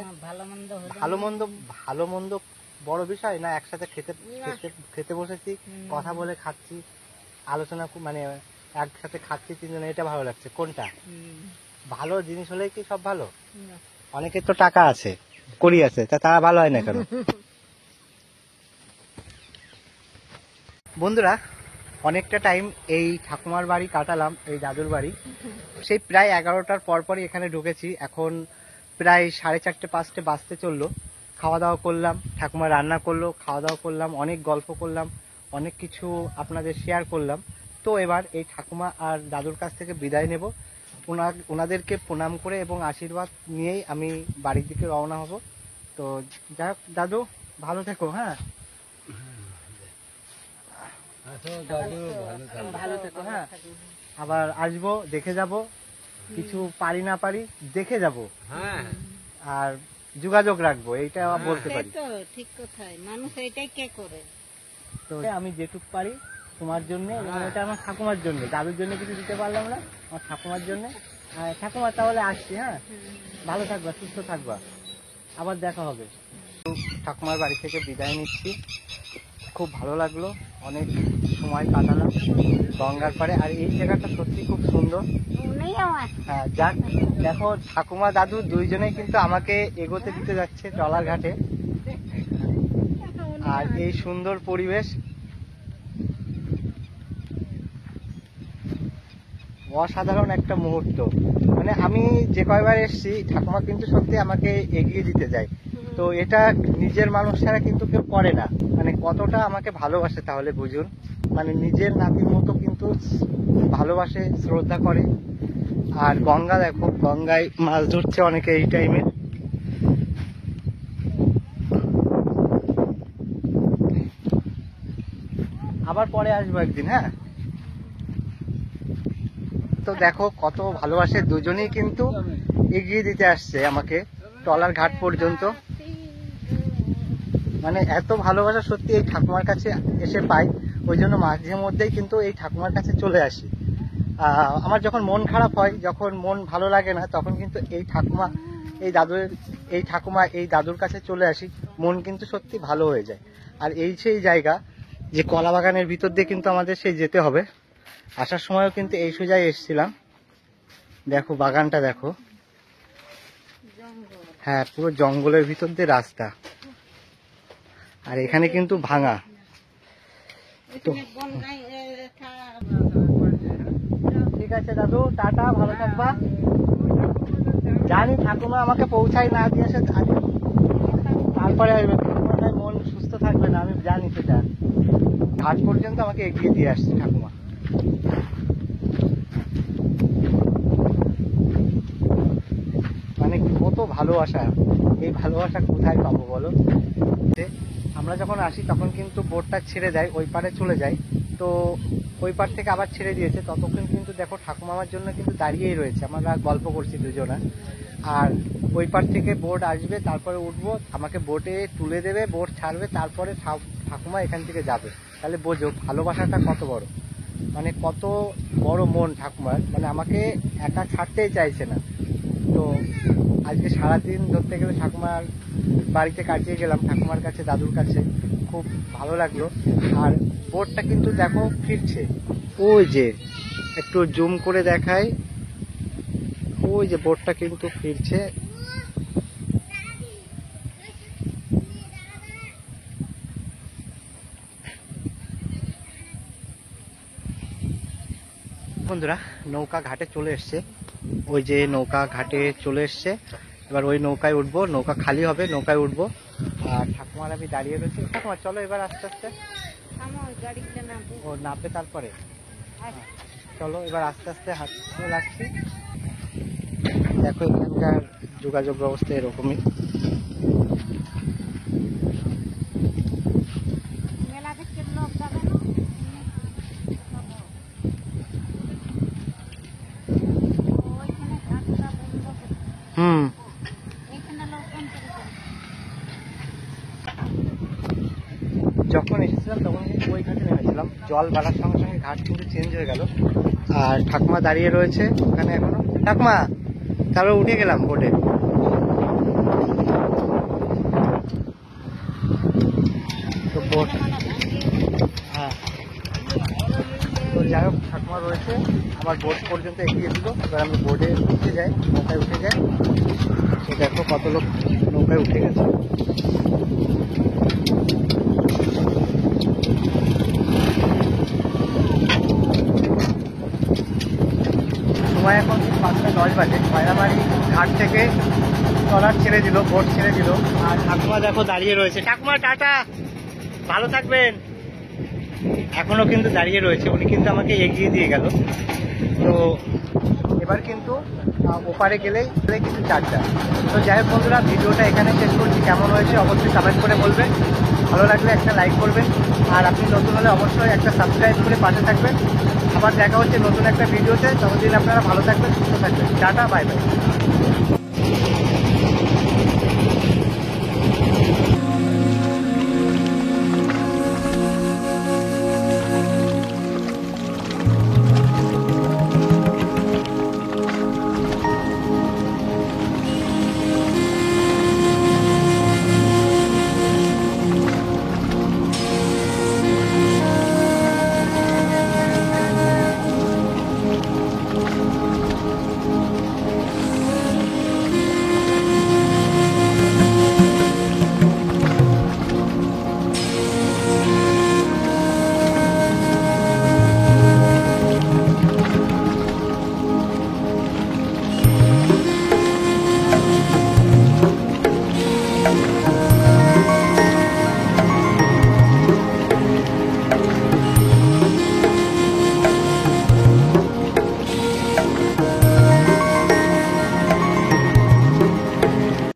ভালো মন্দ বড় বিষয় না, একসাথে খেতে বসেছি, কথা বলে খাচ্ছি, আলোচনা মানে একসাথে খাচ্ছি তিনজনে, এটা ভালো লাগছে। কোনটা ভালো জিনিস হলেই কি সব ভালো? অনেকের তো টাকা আছে, করি আছে, তা তারা ভালো হয় না কেন? বন্ধুরা অনেকটা টাইম এই ঠাকুমার বাড়ি কাটালাম, এই দাদুর বাড়ি। সেই প্রায় 11টার পরপরই এখানে ঢুকেছি। এখন প্রায় 4:30 5টে বাজতে চললো। খাওয়া দাওয়া করলাম, ঠাকুমা রান্না করলো, খাওয়া দাওয়া করলাম, অনেক গল্প করলাম, অনেক কিছু আপনাদের শেয়ার করলাম। তো এবার এই ঠাকুমা আর দাদুর কাছ থেকে বিদায় নেব। ওনাদেরকে প্রণাম করে এবং আশীর্বাদ নিয়েই আমি বাড়ির দিকে রওনা হব। তো যাই হোক দাদু, ভালো থেকো। হ্যাঁ ভালো থেকো। হ্যাঁ আবার আসবো, দেখে যাব, কিছু পারি না পারি দেখে যাব। হ্যাঁ আর যোগাযোগ রাখবো, এইটা বলতে পারি। ঠিক কথাই, মানুষ এইটাই কে করে। তো আমি যেটুক পারি তোমার জন্য, এটা আমার ঠাকুমার জন্য। দাদুর জন্য কিছু দিতে পারলাম না, আমার ঠাকুমার জন্য। ঠাকুমা তাহলে আসছি। হ্যাঁ ভালো থাকবা, সুস্থ থাকবা, আবার দেখা হবে। ঠাকুমার বাড়ি থেকে বিদায় নিচ্ছি। খুব ভালো লাগলো, অনেক সময় কাটালাম গঙ্গার পাড়ে। আর এই জায়গাটা সত্যি খুব সুন্দর। হ্যাঁ যাক, দেখো ঠাকুমা দাদু দুইজনেই কিন্তু আমাকে এগোতে দিতে যাচ্ছে ট্রলার ঘাটে। আর এই সুন্দর পরিবেশ, অসাধারণ একটা মুহূর্ত। মানে আমি যে কয়বার এসেছি ঠাকুমা কিন্তু সত্যি আমাকে এগিয়ে দিতে যায়। তো এটা নিজের মানুষ ছাড়া কিন্তু কেউ করে না। মানে কতটা আমাকে ভালোবাসে তাহলে বুঝুন। মানে নিজের নাতির মতো কিন্তু ভালোবাসে, শ্রদ্ধা করে। আর গঙ্গা দেখো, গঙ্গায় মাছ ধরছে অনেকে এই টাইমে। আবার পরে আসবো একদিন। হ্যাঁ তো দেখো কত ভালোবাসে, দুজনেই কিন্তু এগিয়ে দিতে আসছে আমাকে ট্রলার ঘাট পর্যন্ত। মানে এত ভালোবাসা সত্যি এই ঠাকুমার কাছে এসে পাই। ওই জন্য মাঝে মধ্যেই কিন্তু এই ঠাকুমার কাছে চলে আসি। আমার যখন মন খারাপ হয়, যখন মন ভালো লাগে না, তখন কিন্তু এই ঠাকুমা এই দাদুর কাছে চলে আসি, মন কিন্তু সত্যি ভালো হয়ে যায়। আর এই সেই জায়গা যে কলা বাগানের ভিতর দিয়ে কিন্তু আমাদের সেই যেতে হবে। আসার সময়ও কিন্তু এই সোজাই এসেছিলাম। দেখো বাগানটা দেখো, হ্যাঁ পুরো জঙ্গলের ভিতর দিয়ে রাস্তা। আর এখানে কিন্তু ভাঙা। তো ঠিক আছে দাদু, টাটা, ভালো থাকবা। জানি ঠাকুমা আমাকে পৌঁছাই না দিয়ে আসে, তারপরে আসবে, মন সুস্থ থাকবে না, আমি জানি সেটা। ঘাট পর্যন্ত আমাকে এগিয়ে দিয়ে আসছে ঠাকুমা। মানে কত ভালোবাসা, এই ভালোবাসা কোথায় পাবো বলো? আমরা যখন আসি তখন কিন্তু বোটটা ছেড়ে দেয়, ওই পারে চলে যায়। তো ওই পার থেকে আবার ছেড়ে দিয়েছে। ততক্ষণ কিন্তু দেখো ঠাকুমা আমার জন্য কিন্তু দাঁড়িয়েই রয়েছে, আমরা গল্প করছি দুজনা। আর ওই পার থেকে বোট আসবে, তারপরে উঠবো, আমাকে বোটে তুলে দেবে, বোট ছাড়বে, তারপরে ঠাকুমা এখান থেকে যাবে। তাহলে বোঝো ভালোবাসাটা কত বড়, মানে কত বড় মন ঠাকুমার। মানে আমাকে একা ছাড়তেই চাইছে না। তো আজকে সারাদিন ধরতে গেলে ঠাকুমার বাড়িতে কাটিয়ে গেলাম, ঠাকুমার কাছে, দাদুর কাছে। খুব ভালো লাগলো। আর বোটটা কিন্তু দেখো ফিরছে, ওই যে একটু জুম করে দেখাই, ওই যে বোটটা কিন্তু ফিরছে। বন্ধুরা নৌকা ঘাটে চলে এসছে, ওই যে নৌকা ঘাটে চলে এসছে। এবার ওই নৌকায় উঠবো, নৌকা খালি হবে, নৌকায় উঠবো। আর ঠাকুমার আমি দাঁড়িয়ে রয়েছি। ঠাকুমা চলো এবার আস্তে আস্তে, ও নামবে তারপরে। চলো এবার আস্তে আস্তে হাঁটতে লাগছি। দেখো এখানকার যোগাযোগ ব্যবস্থা এরকমই। হুম, যখন এসেছিলাম তখন কিন্তু ওই ঘাটে নেমেছিলাম, জল বাড়ার সঙ্গে সঙ্গে ঘাট কিন্তু চেঞ্জ হয়ে গেল। আর ঠাকুমা দাঁড়িয়ে রয়েছে ওখানে এখনো। ঠাকুমা তারপরে উঠে গেলাম বোটে। তো বোট, হ্যাঁ, তো যাই হোক ঠাকুমা রয়েছে, আমার বোট পর্যন্ত এগিয়ে দিল। এবার আমি বোটে উঠে যাই, নৌকায় উঠে যাই। তো দেখো কত লোক নৌকায় উঠে গেছে। সময় এখন 5:10 বাজে। খয়রাবাড়ি ঘাট থেকে ট্রলার ছেড়ে দিল, বোট ছেড়ে দিল। আর ঠাকুমা দেখো দাঁড়িয়ে রয়েছে। ঠাকুমা টাটা, ভালো থাকবেন। এখনো কিন্তু দাঁড়িয়ে রয়েছে, উনি কিন্তু আমাকে এগিয়ে দিয়ে গেল। তো এবার কিন্তু ওপারে গেলেই কিন্তু চারটা। তো যাই হোক বন্ধুরা, ভিডিওটা এখানে শেষ করছি। কেমন হয়েছে অবশ্যই কমেন্ট করে বলবেন, ভালো লাগলে একটা লাইক করবেন। আর আপনি নতুন হলে অবশ্যই একটা সাবস্ক্রাইব করে পাশে থাকবেন। আবার দেখা হচ্ছে নতুন একটা ভিডিওতে। ততদিন আপনারা ভালো থাকবেন, সুস্থ থাকবেন। Tata, bye bye.